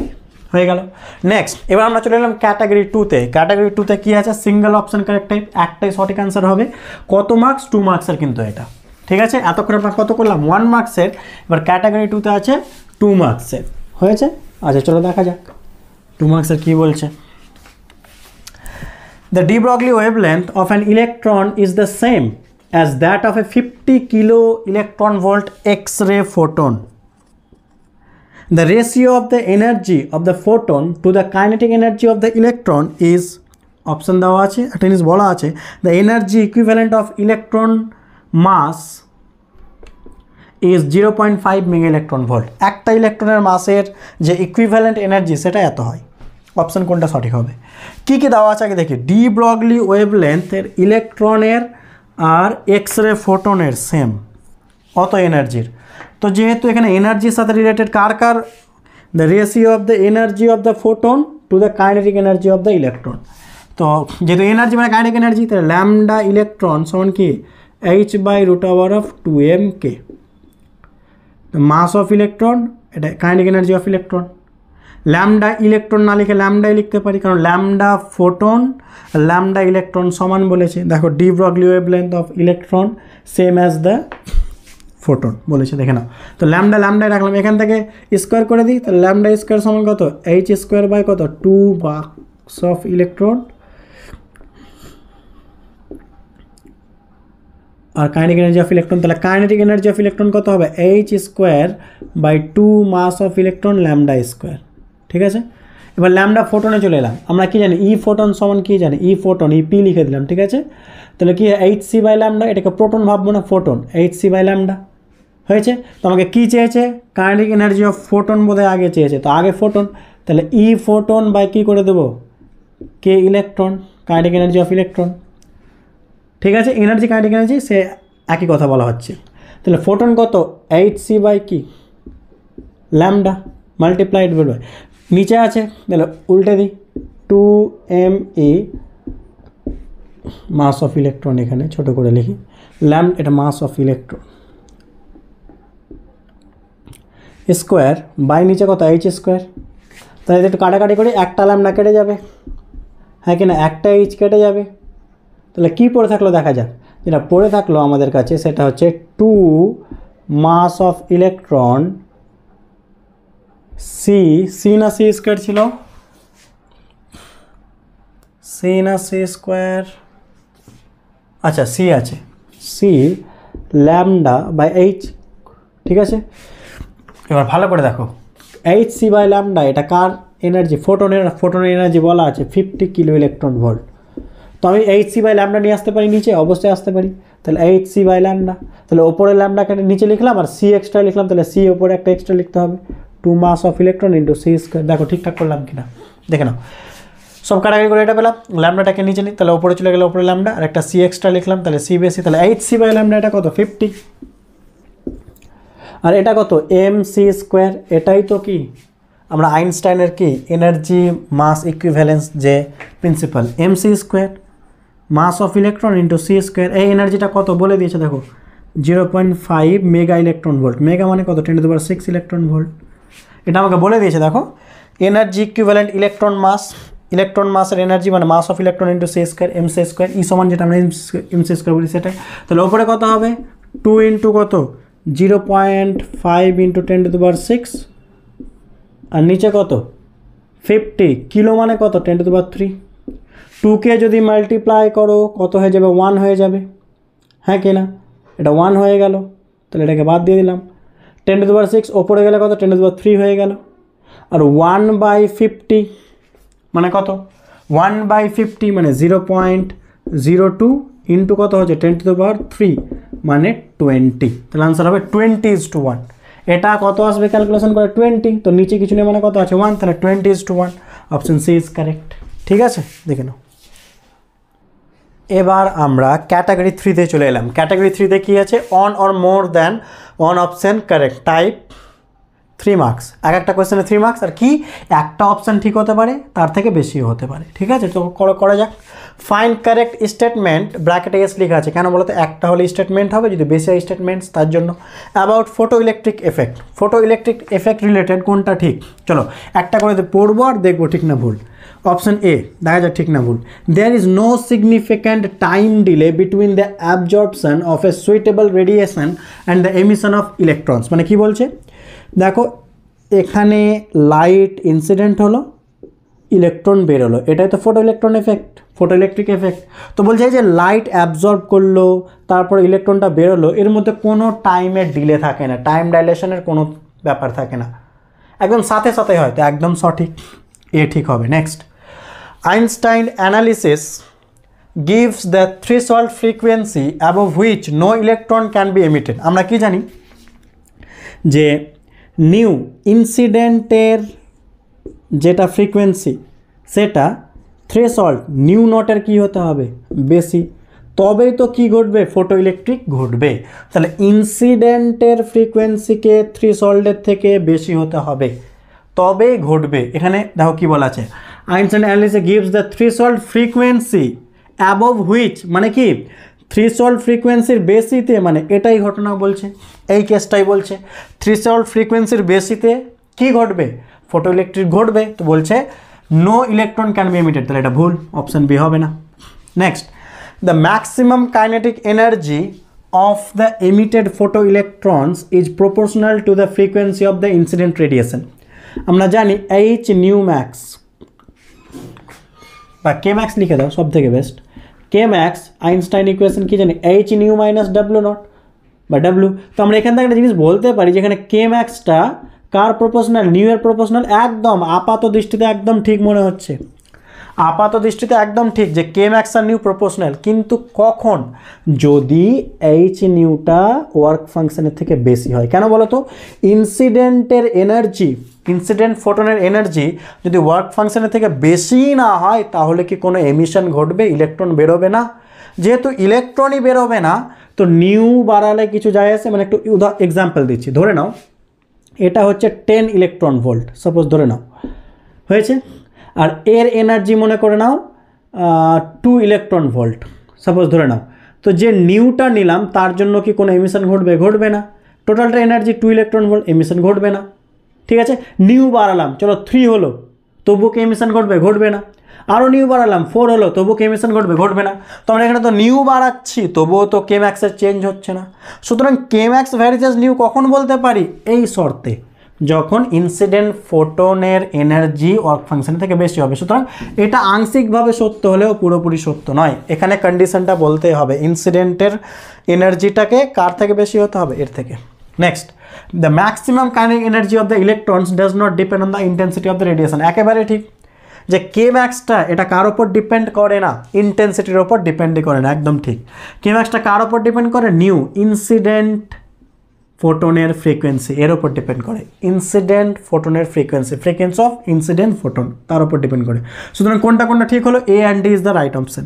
হয়ে গেল। নেক্সট এবার আমরা চলে এলাম ক্যাটাগরি 2তে। ক্যাটাগরি 2তে কি আছে? সিঙ্গেল অপশন কারেক্ট টাইপ, একটাই সঠিক অ্যান্সার হবে। কত মার্কস? 2 মার্কসের কিন্তু এটা, ঠিক আছে? এতক্ষণ আমরা কত করলাম? 1 মার্কসের। এবার ক্যাটাগরি 2তে আছে 2 মার্কসের, হয়েছে? আচ্ছা চলো দেখা যাক 2 মার্কসের কী বলছে। The de Broglie wavelength of an electron is the same as that of a 50 kilo electron volt X-ray photon. The ratio of the energy of the photon to the kinetic energy of the electron is, option দেওয়া আছে, একটা জিনিস বলা আছে, the energy equivalent of electron mass is 0.5 mega electron volt. একটা ইলেকট্রনের মাসের যে ইকুইভ্যালেন্ট এনার্জি সেটা এত হয়। অপশন কোনটা সঠিক হবে? কি কি দেওয়া আছে আগে দেখি। ডি ব্রগলি ওয়েভলেন্থের ইলেকট্রনের আর এক্স-রে ফোটনের সেম অত এনার্জির, তো যেহেতু এখানে এনার্জির সাথে রিলেটেড কার কার, the ratio of the energy of the photon to the kinetic energy of the electron, তো যেহেতু এনার্জি মানে কাইনেটিক এনার্জি, তাহলে ল্যামডা ইলেকট্রন সমান কি h/√2m কে, মাস অফ ইলেকট্রন, এটা kinetic energy of electron. Lambda electron না লিখে ল্যামডাই লিখতে পারি, কারণ ল্যামডা ফোটন ল্যামডা ইলেকট্রন সমান বলেছে। দেখো D Broglie wavelength of electron same as the photon বলেছে, দেখে নাও। তো ল্যামডা ল্যামডাই রাখলাম, এখান থেকে স্কোয়ার করে দিই, তো ল্যামডা স্কোয়ার সমান কত, h² কত 2 মাস অফ ইলেকট্রন, আর কাইনেটিক এনার্জি অফ ইলেকট্রন, তাহলে কাইনেটিক এনার্জি অফ ইলেকট্রন কত হবে, h² 2 mass of electron lambda square, ঠিক আছে? এবার ল্যামডা ফোটনে চলে এলাম, আমরা কি জানি ই ফোটন সমান কি জানি, ই ফোটন ই পি লিখে দিলাম, ঠিক আছে। তাহলে কি এইচ সি বাই ল্যামডা, এটাকে প্রোটন ভাববো না, photon, H C by lambda হয়েছে। তো আমাকে কী চেয়েছে, কাইনেটিক এনার্জি অফ ফোটন বোধহয় আগে চেয়েছে, তো আগে ফোটন, তাহলে ই ফোটন বাই কী করে দেবো, K electron, kinetic energy of electron, ঠিক আছে। এনার্জি কাইনেটিক এনার্জি সে একই কথা বলা হচ্ছে। তাহলে ফোটন কত, এইচ সি বাই কি ল্যামডা মাল্টিপ্লাইড বলবে, নিচে আছে তাহলে উল্টে দিই, 2me মাস অফ ইলেকট্রন, এখানে ছোটো করে লিখি ল্যাম, এটা মাস অফ ইলেকট্রন স্কোয়ার বাই নিচে কত এইচ স্কোয়ার। তাহলে একটু কাটাকাটি করে একটা ল্যামডা কেটে যাবে, হ্যাঁ কিনা, একটা এইচ কেটে যাবে। তাহলে কী পড়ে থাকলো দেখা যাক, যেটা পড়ে থাকলো আমাদের কাছে সেটা হচ্ছে 2 mass of electron C, C না সি স্কোয়ার ছিল, সি না সি স্কোয়ার, আচ্ছা সি আছে, সি ল্যামডা বাই এইচ, ঠিক আছে। এবার ভালো করে দেখো, এইচ সি বাই ল্যামডা এটা কার এনার্জি, ফোটনের এনার্জি বলা আছে 50 কিলো ইলেকট্রন ভোল্ট। তো আমি এইচ সি বাই ল্যামডা নিয়ে আসতে পারি নিচে, অবশ্যই আসতে পারি। তাহলে এইচ সি বাই ল্যামডা, তাহলে ওপরে ল্যামডাকে নিচে লিখলাম আর সি এক্সট্রা লিখলাম, তাহলে সি ওপরে একটা এক্সট্রা লিখতে হবে, 2 mass of electron into C square. দেখো ঠিকঠাক করলাম কিনা দেখে নাও, সব কাটাকাটি করে এটা পেলাম, ল্যামডাটাকে নিচে নিই, তাহলে ওপরে চলে গেলে ওপরে ল্যামডা আর একটা সি এক্সট্রা লিখলাম, তাহলে সি বেশি, তাহলে এইচ সি বাই ল্যামডা এটা কত 50, আর এটা কত এম সি স্কোয়ার, এটাই তো কি আমরা আইনস্টাইনের কি এনার্জি মাস ইকুইভ্যালেন্স যে principle, M C square mass of electron into C square. এই এনার্জিটা কত বলে দিয়েছে দেখো, 0.5 মেগা ইলেকট্রন ভোল্ট, মেগা মানে কত 10⁶ ইলেকট্রন ভোল্ট, এটা আমাকে বলে দিয়েছে। দেখো এনার্জি ইকুইভ্যালেন্ট ইলেকট্রন মাসের এনার্জি মানে mass of electron into C square, M C square, E সমান যেটা আমরা এম সি স্কোয়ার বলি সেটাই। তাহলে ওপরে কত হবে 2 ইন্টু কত 0.5 ইন্টু 10⁶, আর নিচে কত 50 কিলো মানে কত 10⁻3। 2কে যদি মাল্টিপ্লাই করো কত হয়ে যাবে 1 হয়ে যাবে, হ্যাঁ কি না, এটা 1 হয়ে গেল, তাহলে এটাকে বাদ দিয়ে দিলাম। 10⁶ ওপরে গেলে কত 10⁻3 হয়ে গেল, আর 1/50 মানে কত 1/50 মানে 0.02 ইন্টু কত হচ্ছে 10⁻3 মানে 20, তাহলে আনসার হবে 20:1। এটা কত আসবে ক্যালকুলেশন করে 20, তো নিচে কিছু নেই মানে কত আছে 1, তাহলে 20:1, অপশন সি ইজ কারেক্ট, ঠিক আছে দেখে নাও। এবার আমরা ক্যাটাগরি 3তে চলে এলাম। ক্যাটাগরি 3তে কী আছে, on or more than one option correct, type 3 marks, একটা কোয়েশ্চেনে 3 মার্কস, আর কি একটা অপশান ঠিক হতে পারে তার থেকে বেশিও হতে পারে, ঠিক আছে। তো করা যাক, ফাইন্ড কারেক্ট স্টেটমেন্ট, ব্র্যাকেটে এস লেখা আছে কেন বলো তো, একটা হলে স্টেটমেন্ট হবে, যদি বেশি হয় স্টেটমেন্টস তার জন্য। About photo electric effect related কোনটা ঠিক, চলো একটা করে পড়বো আর দেখবো ঠিক না ভুল। অপশন এ দেখা যাক ঠিক না ভুল, there is no significant time delay between the absorption of a suitable radiation and the emission of electrons, মানে কি বলছে দেখো, এখানে লাইট ইনসিডেন্ট হলো, ইলেকট্রন বেরোলো, এটাই তো ফটো ইলেকট্রিক এফেক্ট। তো বলছে যে লাইট অ্যাবজর্ব করলো তারপর ইলেকট্রনটা বেরোলো, এর মধ্যে কোনো টাইমের ডিলে থাকে না, টাইম ডাইলেশনের কোনো ব্যাপার থাকে না, একদম সাথে সাথে হয়, তো একদম সঠিক, এ ঠিক হবে। Next, Einstein analysis gives the threshold frequency above which no electron can be emitted। আমরা কি জানি যে নিউ ইনসিডেন্টের যেটা ফ্রিকোয়েন্সি সেটা থ্রেশহোল্ড নিউ নটের কী হতে হবে বেশি, তবেই তো কি ঘটবে ফটো ইলেকট্রিক ঘটবে। তাহলে ইনসিডেন্টের ফ্রিকোয়েন্সিকে থ্রেশহোল্ডের থেকে বেশি হতে হবে তবে ঘটবে। এখানে দেখো কি বলা আছে, Einstein analysis gives the threshold frequency above which, মানে কি থ্রেশহোল্ড ফ্রিকোয়েন্সির বেশিতে, মানে এটাই ঘটনা বলছে, এই কেসটাই বলছে থ্রেশহোল্ড ফ্রিকোয়েন্সির বেশিতে কি ঘটবে ফটো ইলেকট্রিক ঘটবে, তো বলছে no electron can be emitted, তাহলে এটা ভুল, অপশন বি হবে না। Next, the maximum kinetic energy of the emitted photoelectrons is proportional to the frequency of the incident radiation। আমরা জানি h nu max বা k max লিখে দাও সব থেকে best, k max Einstein equation কি জানি h nu minus w not বা w। তো আমরা এখান থেকে একটা জিনিস বলতে পারি যেখানে k maxটা কার প্রপোর্শনাল? নিউ এর প্রপোর্শনাল। একদম আপাত দৃষ্টিতে একদম ঠিক মনে হচ্ছে, আপাত দৃষ্টিতে একদম ঠিক যে কে ম্যাক্স আর নিউ প্রপোর্শনাল। কিন্তু কখন? যদি এইচ নিউটা ওয়ার্ক ফাংশনের থেকে বেশি হয়। কেন বলো তো? ইনসিডেন্টের এনার্জি, ইনসিডেন্ট ফোটনের এনার্জি যদি ওয়ার্ক ফাংশনের থেকে বেশি না হয় তাহলে কি কোনো এমিশন ঘটবে? ইলেকট্রন বেরোবে না। যেহেতু ইলেকট্রনই বেরোবে না তো নিউ বাড়ালে কিছু যায় আসে? মানে একটু এক্সাম্পল দিচ্ছি, ধরে নাও এটা হচ্ছে 10 ইলেকট্রন ভোল্ট, সাপোজ ধরে নাও হয়েছে, আর এর এনার্জি মনে করে নাও 2 ইলেকট্রন ভোল্ট, সাপোজ ধরে নাও। তো যে নিউটা নিলাম তার জন্য কি কোনো এমিশন ঘটবে? ঘটবে না। টোটালটা এনার্জি 2 ইলেকট্রন ভোল্ট, এমিশন ঘটবে না। ঠিক আছে, নিউ বাড়ালাম, চলো 3 হলো, তবুও কি এমিশন ঘটবে? ঘটবে না। আরও নিউ বাড়ালাম 4 হলো, তবুও কি এমিশন ঘটবে? ঘটবে না। তো আমরা এখানে তো নিউ বাড়াচ্ছি তবুও তো কে ম্যাক্সের চেঞ্জ হচ্ছে না। সুতরাং কে ম্যাক্স ভ্যারিজ নিউ কখন বলতে পারি? এই শর্তে, যখন ইনসিডেন্ট ফোটনের এনার্জি ওয়ার্ক ফাংশন থেকে বেশি হবে। সুতরাং এটা আংশিকভাবে সত্য হলেও পুরোপুরি সত্য নয়। এখানে কন্ডিশনটা বলতে হবে ইনসিডেন্টের এনার্জিটাকে কার থেকে বেশি হতে হবে? এর থেকে। Next, the maximum kinetic energy of the electrons does not depend on the intensity of the radiation. একেবারে ঠিক যে কে ম্যাক্সটা এটা কার ওপর ডিপেন্ড করে না, ইন্টেন্সিটির ওপর ডিপেন্ডই করে না, একদম ঠিক। কে ম্যাক্সটা কার ওপর ডিপেন্ড করে? নিউ, ইনসিডেন্ট ফোটনের ফ্রিকোয়েন্সি এর ওপর ডিপেন্ড করে। ইনসিডেন্ট ফোটনের frequency, frequency of incident photon, তার উপর ডিপেন্ড করে। সুতরাং কোনটা ঠিক হলো? A and D is the right option.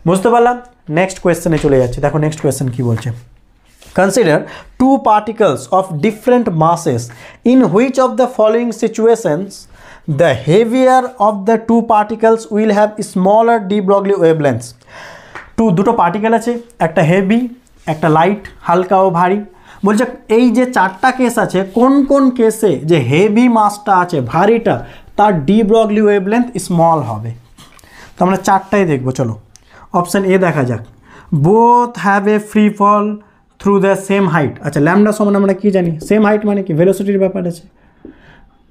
বুঝতে পারলাম? নেক্সট কোয়েশ্চেনে চলে যাচ্ছে। দেখো নেক্সট কোয়েশ্চেন কি বলছে। Consider two particles of different masses. In which of the following situations the heavier of the two particles will have smaller de Broglie wavelengths? দুটো পার্টিকেল আছে, একটা হেভি একটা লাইট, হালকা ও ভারী। বলছে এই যে চারটা কেস আছে, কোন কোন কেসে যে হেভি মাসটা আছে, ভারীটা, তার ডি ব্রগলি ওয়েভলেন্থ স্মল হবে। তো আমরা চারটাই দেখবো, চলো। অপশান এ দেখা যাক, both have a free fall through the same height. আচ্ছা, ল্যামডা সমান আমরা কি জানি? সেম হাইট মানে কি? ভেলোসিটির ব্যাপার আছে।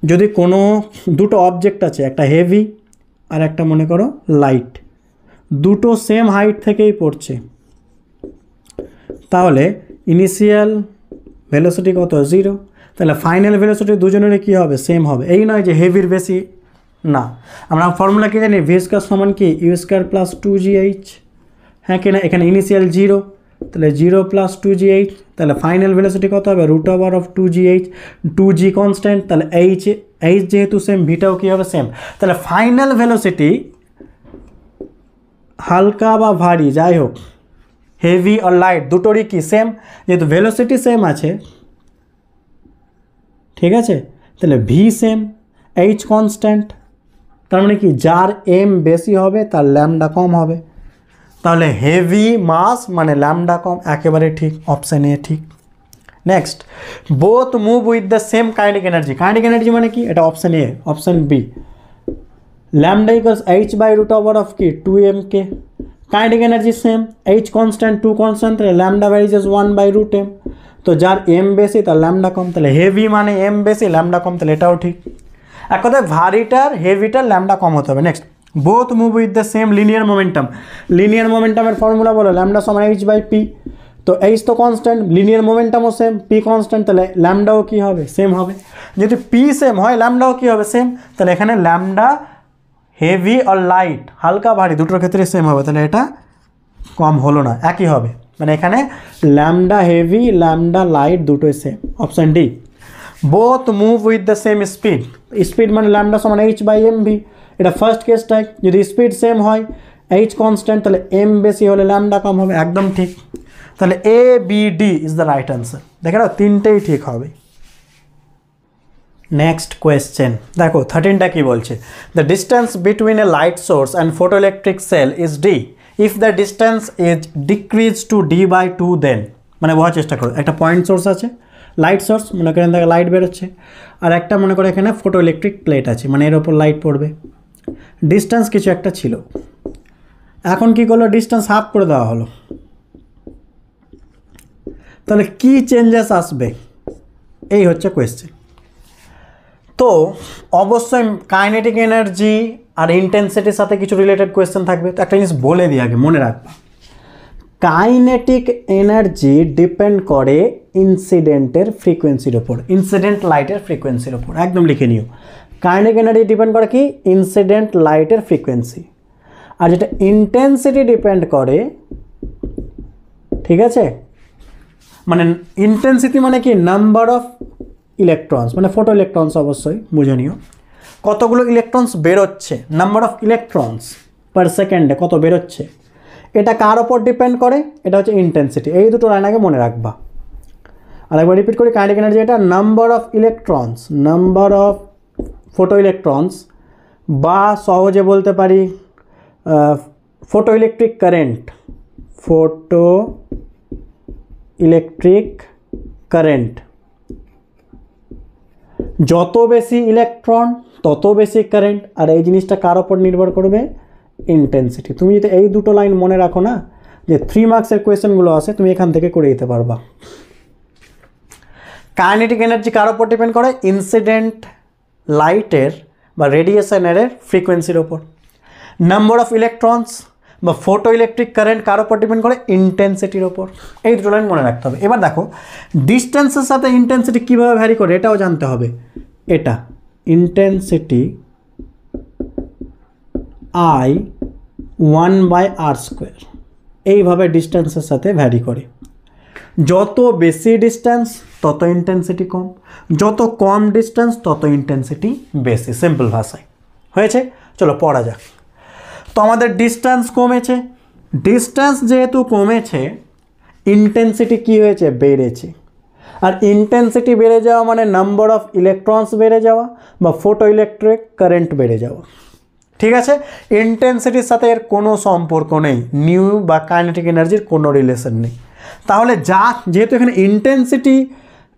যদি কোনো দুটো অবজেক্ট আছে, একটা হেভি আর একটা মনে করো লাইট, দুটো সেম হাইট থেকেই পড়ছে, তাহলে ইনিশিয়াল ভেলোসিটি কত? 0। তাহলে ফাইনাল ভেলোসিটি দুজনেরই কী হবে? সেম হবে। এই নয় যে হেভির বেশি, না। আমরা ফর্মুলা কি জানি? ভি স্কয়ার সমান কি? U square plus 2gh। হ্যাঁ কি না? এখানে ইনিশিয়াল 0, তাহলে 0 প্লাস 2gh, তাহলে ফাইনাল ভেলোসিটি কত হবে? √of 2gh, 2g কনস্ট্যান্ট, তাহলে এইচ যেহেতু সেম, ভিটাও কী হবে? সেম। তাহলে ফাইনাল ভেলোসিটি হালকা বা ভারী যাই হোক, হেভি আর লাইট দুটোরই কি? সেম। যেহেতু ভেলোসিটি সেম আছে, ঠিক আছে, তাহলে ভি সেম, এইচ কনস্ট্যান্ট, তার মানে কি? যার এম বেশি হবে তার ল্যামডা কম হবে। তাহলে হেভি মাস মানে ল্যামডা কম, একেবারে ঠিক, অপশান এ ঠিক। Next, both move with the same kinetic energy. Kinetic energy মানে কি? এটা option A. Option B, lambda equals H by √of কি? 2mk। Kinetic energy same, H constant, 2 constant, তাহলে ল্যামডা ভ্যারিজেস 1/√m। তো যার এম বেশি তার ল্যামডা কম, তাহলে হেভি মানে এম বেশি ল্যামডা কম, তাহলে এটাও ঠিক। এক কথায় ভারীটার হেভিটার ল্যামডা কম হতে হবে। Next, both move with the same linear momentum. Linear মোমেন্টামের ফর্মুলা বলো, ল্যামডা সমান h/p। তো এইচ তো কনস্ট্যান্ট, লিনিয়ার মোমেন্টামও সেম, পি কনস্ট্যান্ট, তাহলে ল্যামডাও কী হবে? সেম হবে। যদি পি সেম হয় ল্যামডাও কী হবে? সেম। তাহলে এখানে ল্যামডা হেভি আর লাইট, হালকা ভারী, দুটোর ক্ষেত্রে সেম হবে, তাহলে এটা কম হলো না, একই হবে। মানে এখানে ল্যামডা হেভি ল্যামডা লাইট দুটোই same, option D. Both move with the same speed. Speed মানে ল্যামডা সমান h/mv, এটা ফার্স্ট কেসটাই। যদি স্পিড সেম হয়, এইচ কনস্ট্যান্ট, তাহলে এম বেশি হলে ল্যামডা কম হবে, একদম ঠিক। তাহলে A B D is the right answer. দেখে নাও, তিনটেই ঠিক হবে। নেক্সট কোয়েশ্চেন দেখো 13টা কি বলছে, the distance between a light source and photoelectric cell is D if the distance is decrease to d/2 then. মানে বোঝার চেষ্টা করো, একটা পয়েন্ট সোর্স আছে, লাইট সোর্স, মনে করেন থেকে লাইট বেরোচ্ছে, আর একটা মনে করো এখানে ফটো ইলেকট্রিক প্লেট আছে, মানে এর ওপর লাইট পড়বে। ডিস্টেন্স কিছু একটা ছিল, এখন কি করলো? ডিস্টেন্স হাফ করে দেওয়া হলো, তাহলে কি চেঞ্জেস আসবে? এই হচ্ছে কোয়েশ্চেন। তো অবশ্যই কাইনেটিক এনার্জি আর ইন্টেন্সিটির সাথে কিছু রিলেটেড কোয়েশ্চেন থাকবে। তো একটা জিনিস বলে দিই আগে, মনে রাখবা, কাইনেটিক এনার্জি ডিপেন্ড করে ইনসিডেন্টের ফ্রিকোয়েন্সির ওপর, ইনসিডেন্ট লাইটের ফ্রিকোয়েন্সির ওপর, একদম লিখে নিও। কাইনেটিক এনার্জি ডিপেন্ড করে কি? ইনসিডেন্ট লাইটের ফ্রিকোয়েন্সি। আর যেটা ইন্টেন্সিটি ডিপেন্ড করে, ঠিক আছে, মানে ইন্টেন্সিটি মানে কি? নাম্বার অফ ইলেকট্রনস, মানে ফটো ইলেকট্রনস, অবশ্যই বুঝে নিও কতগুলো ইলেকট্রনস বেরোচ্ছে, নাম্বার অফ ইলেকট্রনস পার সেকেন্ডে কত বেরোচ্ছে, এটা কার ওপর ডিপেন্ড করে? এটা হচ্ছে ইন্টেন্সিটি। এই দুটো লাইন আগে মনে রাখবা। আর একবার রিপিট করি, কাইনেটিক এনার্জি এটা number of electrons, number of photo electrons, বা সহজে বলতে পারি photo electric current, photo electric current. যত বেশি ইলেকট্রন তত বেশি কারেন্ট। আর এই জিনিসটা কার ওপর নির্ভর করবে? ইন্টেন্সিটি। তুমি যদি এই দুটো লাইন মনে রাখো না, যে 3 মার্কসের কোয়েশ্চেনগুলো আছে, তুমি এখান থেকে করে দিতে পারবা। কাইনেটিক এনার্জি কার ওপর ডিপেন্ড করে? ইনসিডেন্ট লাইটের বা রেডিয়েশনের ফ্রিকোয়েন্সির ওপর। নাম্বার অফ ইলেকট্রনস বা ফটো ইলেকট্রিক কারেন্ট কার ওপর ডিপেন্ড করে? ইন্টেন্সিটির ওপর। এই দুটো লাইন মনে রাখতে হবে। এবার দেখো, ডিস্টেন্সের সাথে ইন্টেন্সিটি কীভাবে ভ্যারি করে এটাও জানতে হবে। এটা ইন্টেন্সিটি I 1/r², এইভাবে ডিস্টেন্সের সাথে ভ্যারি করে। যত বেশি ডিস্টেন্স তত ইন্টেন্সিটি কম, যত কম ডিস্টেন্স তত ইন্টেন্সিটি বেশি, সিম্পল ভাষায়। হয়েছে? চলো পড়া যাক। তো আমাদের ডিস্টেন্স কমেছে, ডিস্টেন্স যেহেতু কমেছে ইন্টেন্সিটি কী হয়েছে? বেড়েছে। আর ইন্টেন্সিটি বেড়ে যাওয়া মানে নাম্বার অফ ইলেকট্রনস বেড়ে যাওয়া বা ফটো ইলেকট্রিক কারেন্ট বেড়ে যাওয়া। ঠিক আছে? ইন্টেন্সিটির সাথে এর কোনো সম্পর্ক নেই, নিউ বা কাইনেটিক এনার্জির কোনো রিলেশন নেই। তাহলে যেহেতু এখানে ইন্টেন্সিটি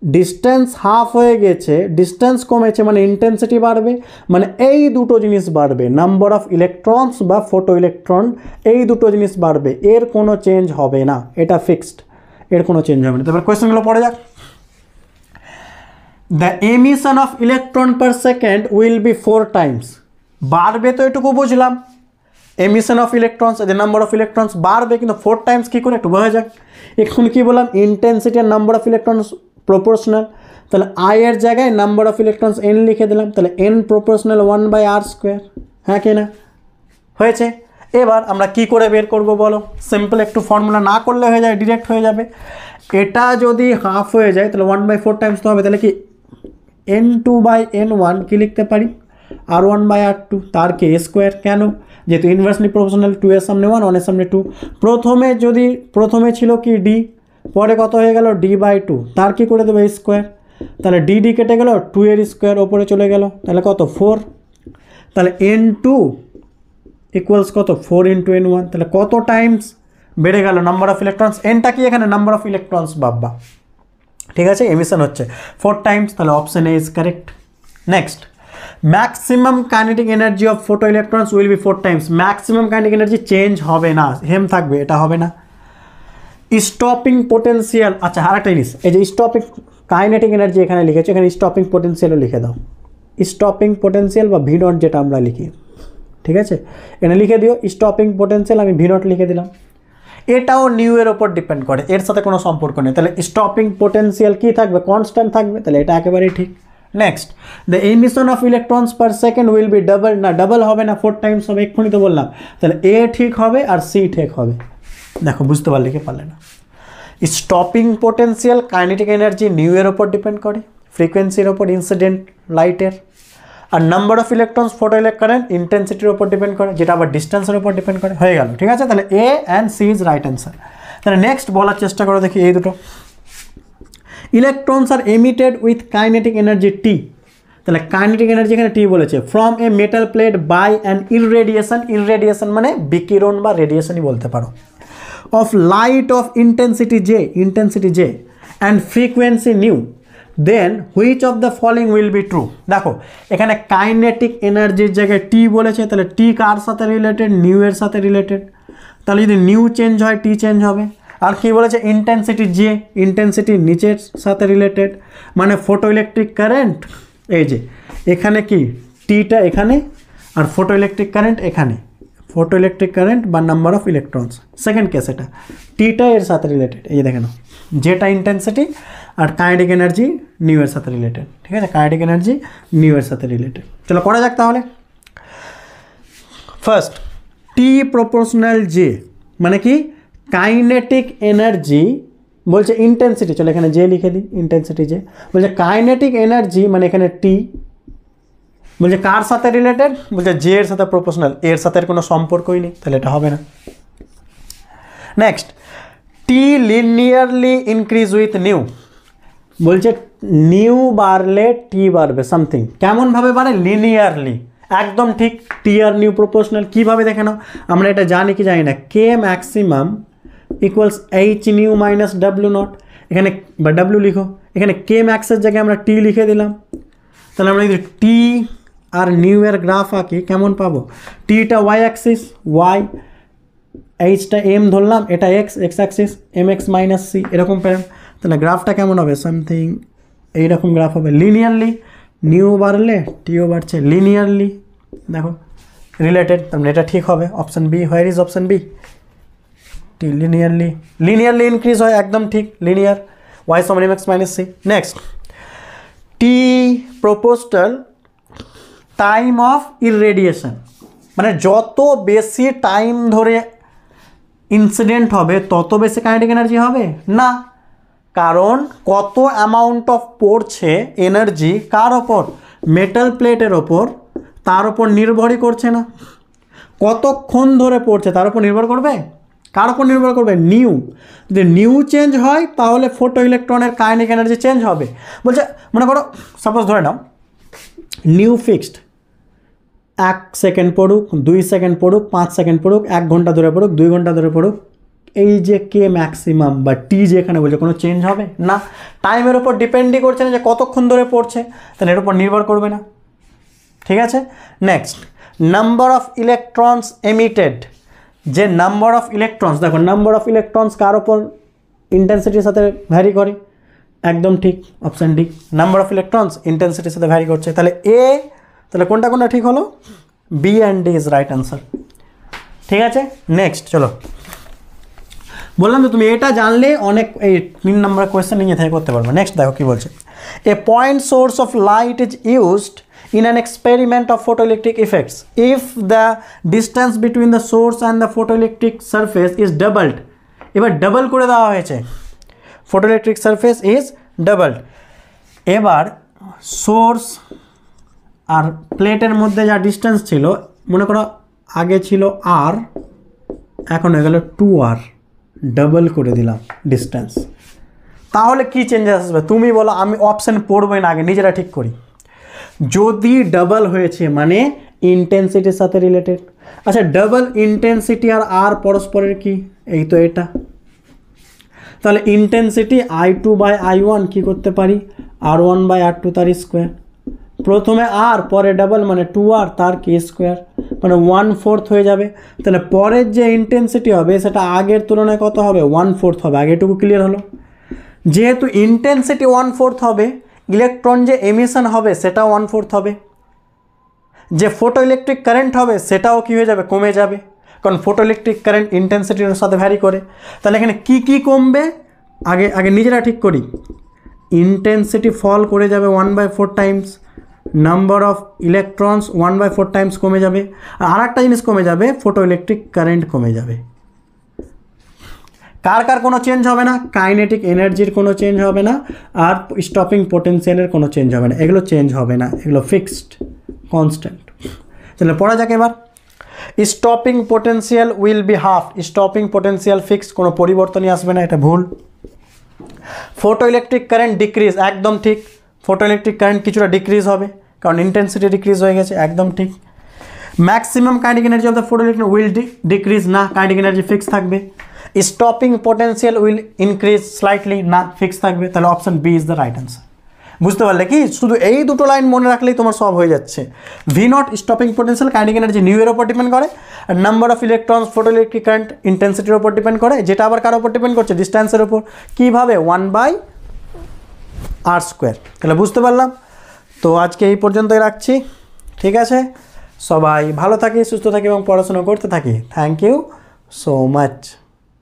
ডিস্টেন্স হাফ হয়ে গেছে, ডিস্টেন্স কমেছে মানে ইন্টেন্সিটি বাড়বে, মানে এই দুটো জিনিস বাড়বে, নাম্বার অফ ইলেকট্রনস বা ফটো ইলেকট্রন, এই দুটো জিনিস বাড়বে, এর কোনো চেঞ্জ হবে না, এটা ফিক্সড, এর কোনো চেঞ্জ হবে না। তারপর কোয়েশ্চেনগুলো পড়ে যাক। The emission of electron per second will be 4 Times. বাড়বে তো এটুকু বুঝলাম, এমিশন অফ ইলেকট্রনস, যে নাম্বার অফ ইলেকট্রনস বাড়বে, কিন্তু 4 টাইমস কী করে একটু বোঝা যাক। এখন কি বললাম? ইন্টেন্সিটি আর নাম্বার অফ ইলেকট্রনস প্রপোর্শনাল, তাহলে আই এর জায়গায় নাম্বার অফ ইলেকট্রনস n লিখে দিলাম, তাহলে n প্রপোর্শনাল 1/r²। হ্যাঁ কি না? হয়েছে? এবার আমরা কি করে বের করব বলো? সিম্পল, একটু ফর্মুলা না করলে হয়ে যায়, ডিরেক্ট হয়ে যাবে। এটা যদি হাফ হয়ে যায় তাহলে 1/4 টাইমস তো হবে, তাহলে কি n2/n1 কি লিখতে পারি? r1/r2, তার কে স্কোয়ার। কেন? যেহেতু ইনভার্সলি প্রপোর্শনাল, 2 এর সামনে 1, 1 এর সামনে 2। প্রথমে ছিল কি d, পরে কত হয়ে গেল? d/2, তার কি করে দেবো? স্কোয়ার। তাহলে d কেটে গেল, 2 এর স্কোয়ার ওপরে চলে গেল, তাহলে কত? 4। তাহলে n2 ইকুয়ালস কত? 4 × n1। তাহলে কত টাইমস বেড়ে গেল নাম্বার অফ ইলেকট্রনস? nটা কি এখানে? নাম্বার অফ ইলেকট্রনস বাব্বা। ঠিক আছে? এমিশন হচ্ছে 4 টাইমস, তাহলে option A is correct. Next, maximum kinetic energy of photo electrons will be 4 times. Maximum kinetic energy change হবে না, সেম থাকবে, এটা হবে না। স্টপিং পোটেন্সিয়াল, আচ্ছা আরেকটা জিনিস, এই যে স্টপিং কাইনেটিক এনার্জি এখানে লিখেছে, এখানে স্টপিং পোটেন্সিয়ালও লিখে দাও। স্টপিং পোটেন্সিয়াল বা ভি নট যেটা আমরা লিখি, ঠিক আছে, এখানে লিখে দিও স্টপিং পোটেন্সিয়াল, আমি ভি নট লিখে দিলাম। এটাও নিউ এর ওপর ডিপেন্ড করে, এর সাথে কোনো সম্পর্ক নেই। তাহলে স্টপিং পোটেন্সিয়াল কি থাকবে? কনস্ট্যান্ট থাকবে, তাহলে এটা একেবারেই ঠিক। Next, the emission of electrons per second will be double, না ডাবল হবে না, 4 টাইমস হবে, এক্ষুনি তো বললাম। তাহলে এ ঠিক হবে আর সি ঠিক হবে। দেখো বুঝতে পারলে কি পারলে না? Stopping potential kinetic energy nu এর ওপর ডিপেন্ড করে, ফ্রিকোয়েন্সির ওপর, ইনসিডেন্ট লাইটের। আর number of electrons photo current ইন্টেন্সিটির ওপর ডিপেন্ড করে, যেটা আবার ডিস্টেন্সের উপর ডিপেন্ড করে। হয়ে গেল, ঠিক আছে? তাহলে A and C is right answer. তাহলে নেক্সট বলার চেষ্টা করো দেখি এই দুটো। Electrons are emitted with kinetic energy T. তাহলে কাইনেটিক এনার্জি এখানে টি বলেছে, from a metal plate by an irradiation, irradiation মানে বিকিরণ বা রেডিয়েশনই বলতে পারো, of light of intensity J and frequency nu, then which of the following will be true. দেখো এখানে কাইনেটিক এনার্জির জায়গায় টি বলেছে, তাহলে টি কার সাথে রিলেটেড? নিউ এর সাথে রিলেটেড। তাহলে যদি নিউ চেঞ্জ হয় টি চেঞ্জ হবে। আর কি বলেছে? ইন্টেন্সিটি জে, ইন্টেন্সিটি নিচের সাথে রিলেটেড, মানে ফটো ইলেকট্রিক কারেন্ট, এই যে এখানে কি টিটা এখানে আর ফটো ইলেকট্রিক কারেন্ট এখানে, ফটো ইলেকট্রিক কারেন্ট বা number of electrons. Second case এটা, টিটা এর সাথে রিলেটেড, এই দেখে নাও যেটা ইন্টেন্সিটি আর কাইনেটিক এনার্জি নিউ এর সাথে রিলেটেড, ঠিক আছে, কাইনেটিক এনার্জি নিউ এর সাথে রিলেটেড। চলো করা যাক তাহলে। ফার্স্ট, টি প্রপোর্শনাল জে মানে কি, কাইনেটিক এনার্জি বলছে ইন্টেন্সিটি, চলো এখানে জে লিখে দিই, ইন্টেন্সিটি জে বলছে কাইনেটিক এনার্জি মানে এখানে টি বলছে কার সাথে রিলেটেড, বলছে জে এর সাথে প্রপোর্শনাল, এর সাথে কোনো সম্পর্কই নেই, তাহলে এটা হবে না। Next, T linearly increase with new, বলছে নিউ বাড়লে টি বাড়বে সামথিং, কেমনভাবে বাড়ে, লিনিয়ারলি, একদম ঠিক, টি আর নিউ প্রপোর্শনাল। কীভাবে দেখে নাও, আমরা এটা জানি কি জানি না, K maximum equals H nu minus W nought, এখানে বা ডাব্লিউ লিখো, এখানে কে ম্যাক্সের জায়গায় আমরা টি লিখে দিলাম, তাহলে আমরা যদি টি আর নিউ এর গ্রাফ আঁকি কেমন পাবো, টিটা ওয়াই অ্যাক্সিস ওয়াই, এইচটা এম ধরলাম, এটা X, X axis M X minus C, এরকম পেলাম, তাহলে গ্রাফটা কেমন হবে, সামথিং এইরকম গ্রাফ হবে, লিনিয়ারলি, নিউ বাড়লে টিও বাড়ছে, লিনিয়ারলি দেখো রিলেটেড, তাহলে এটা ঠিক হবে, option B. Where is option B, T linearly, linearly increase হয়, একদম ঠিক, লিনিয়ার, ওয়াই সমান M X minus C. Next, T proportional time of irradiation মানে যত বেশি টাইম ধরে ইনসিডেন্ট হবে তত বেশি কাইনেটিক এনার্জি হবে না, কারণ কত অ্যামাউন্ট অফ পড়ছে এনার্জি কার ওপর, মেটাল প্লেটের ওপর, তার ওপর নির্ভরই করছে না, কতক্ষণ ধরে পড়ছে তার উপর নির্ভর করবে, কার উপর নির্ভর করবে, নিউ। যদি নিউ চেঞ্জ হয় তাহলে ফোটো ইলেকট্রনের কাইনেটিক এনার্জি চেঞ্জ হবে। বলছে মনে করো সাপোজ ধরে নাও নিউ ফিক্সড, 1 সেকেন্ড পড়ুক, 2 সেকেন্ড পড়ুক, 5 সেকেন্ড পড়ুক, 1 ঘন্টা ধরে পড়ুক, 2 ঘন্টা ধরে পড়ুক, এই যে কে ম্যাক্সিমাম বা টি যেখানে বলছে কোনো চেঞ্জ হবে না, টাইমের ওপর ডিপেন্ডই করছে না যে কতক্ষণ ধরে পড়ছে, তাহলে এর উপর নির্ভর করবে না, ঠিক আছে। Next, number of electrons emitted, যে নাম্বার অফ ইলেকট্রনস, দেখো নাম্বার অফ ইলেকট্রনস কার ওপর ইন্টেন্সিটির সাথে ভ্যারি করে, একদম ঠিক, option D, number of electrons ইন্টেন্সিটির সাথে ভ্যারি করছে, তাহলে এ, তাহলে কোনটা কোনটা ঠিক হলো, B and D is right answer, ঠিক আছে। নেক্সট চলো, বললাম তো তুমি এটা জানলে অনেক এই 3 নম্বর কোয়েশ্চেন নিজে থেকে করতে পারবে। নেক্সট দেখো কী বলছে, a point source of light is used in an experiment of photoelectric effects if the distance between the source and the photoelectric surface is doubled, এবার ডাবল করে দেওয়া হয়েছে, photoelectric surface is doubled, এবার সোর্স আর প্লেটের মধ্যে যা ডিস্টেন্স ছিল, মনে করো আগে ছিল আর, এখন হয়ে গেল 2r, ডাবল করে দিলাম ডিস্টেন্স, তাহলে কি চেঞ্জেস আসবে তুমি বলো, আমি অপশান পড়বই না, আগে নিজেরা ঠিক করি। যদি ডাবল হয়েছে মানে ইন্টেন্সিটির সাথে রিলেটেড, আচ্ছা ডাবল ইন্টেন্সিটি আর পরস্পরের কি, এই তো এটা, তাহলে ইন্টেন্সিটি I2/I1 কি করতে পারি, R1/R2 তার স্কোয়ার, প্রথমে আর পরে ডাবল মানে 2r তার কি স্কোয়ার, মানে 1/4 হয়ে যাবে, তাহলে পরের যে ইন্টেন্সিটি হবে সেটা আগের তুলনায় কত হবে, 1/4 হবে, আগেটুকু ক্লিয়ার হলো। যেহেতু ইন্টেন্সিটি 1/4 হবে, ইলেকট্রন যে এমিশন হবে সেটাও 1/4 হবে, যে ফোটো ইলেকট্রিক কারেন্ট হবে সেটাও কী হয়ে যাবে, কমে যাবে, কারণ ফোটো ইলেকট্রিক কারেন্ট ইন্টেন্সিটির সাথে ভ্যারি করে। তাহলে এখানে কি কি কমবে, আগে আগে নিজেরা ঠিক করি, ইন্টেন্সিটি ফল করে যাবে 1/4 Times, number of electrons 1/4 Times কমে যাবে, আর একটা জিনিস কমে যাবে, ফোটো ইলেকট্রিক কারেন্ট কমে যাবে। কার কার কোনো চেঞ্জ হবে না, কাইনেটিক এনার্জির কোনো চেঞ্জ হবে না, আর স্টপিং পোটেনশিয়ালের কোনো চেঞ্জ হবে না, এগুলো চেঞ্জ হবে না, এগুলো ফিক্সড কনস্ট্যান্ট। তাহলে পড়া যাক এবার, stopping potential will be half, stopping potential fixed, কোনো পরিবর্তনই আসবে না, এটা ভুল। ফোটো ইলেকট্রিক কারেন্ট ডিক্রিজ, একদম ঠিক, ফোটো ইলেকট্রিক কারেন্ট কিছুটা ডিক্রিজ হবে কারণ ইন্টেন্সিটি ডিক্রিজ হয়ে গেছে, একদম ঠিক। Maximum kinetic energy of the photo electron will decrease, না, কাইনেটিক এনার্জি ফিক্স থাকবে। Stopping potential will increase slightly, না, ফিক্স থাকবে, তাহলে option B is the right answer. বুঝতে পারলে কি, শুধু এই দুটো লাইন মনে রাখলেই তোমার সব হয়ে যাচ্ছে। V nought stopping potential kinetic energy nu এর উপর ডিপেন্ড করে, আর number of electrons photo electric current ইন্টেন্সিটির উপর ডিপেন্ড করে, যেটা আবার কার উপর ডিপেন্ড করছে, ডিস্ট্যান্সের উপর, কীভাবে, 1/r²। তাহলে বুঝতে পারলাম, তো আজকে এই পর্যন্তই রাখছি, ঠিক আছে। সবাই ভালো থাকি, সুস্থ থাকি এবং পড়াশোনা করতে থাকি। Thank you so much.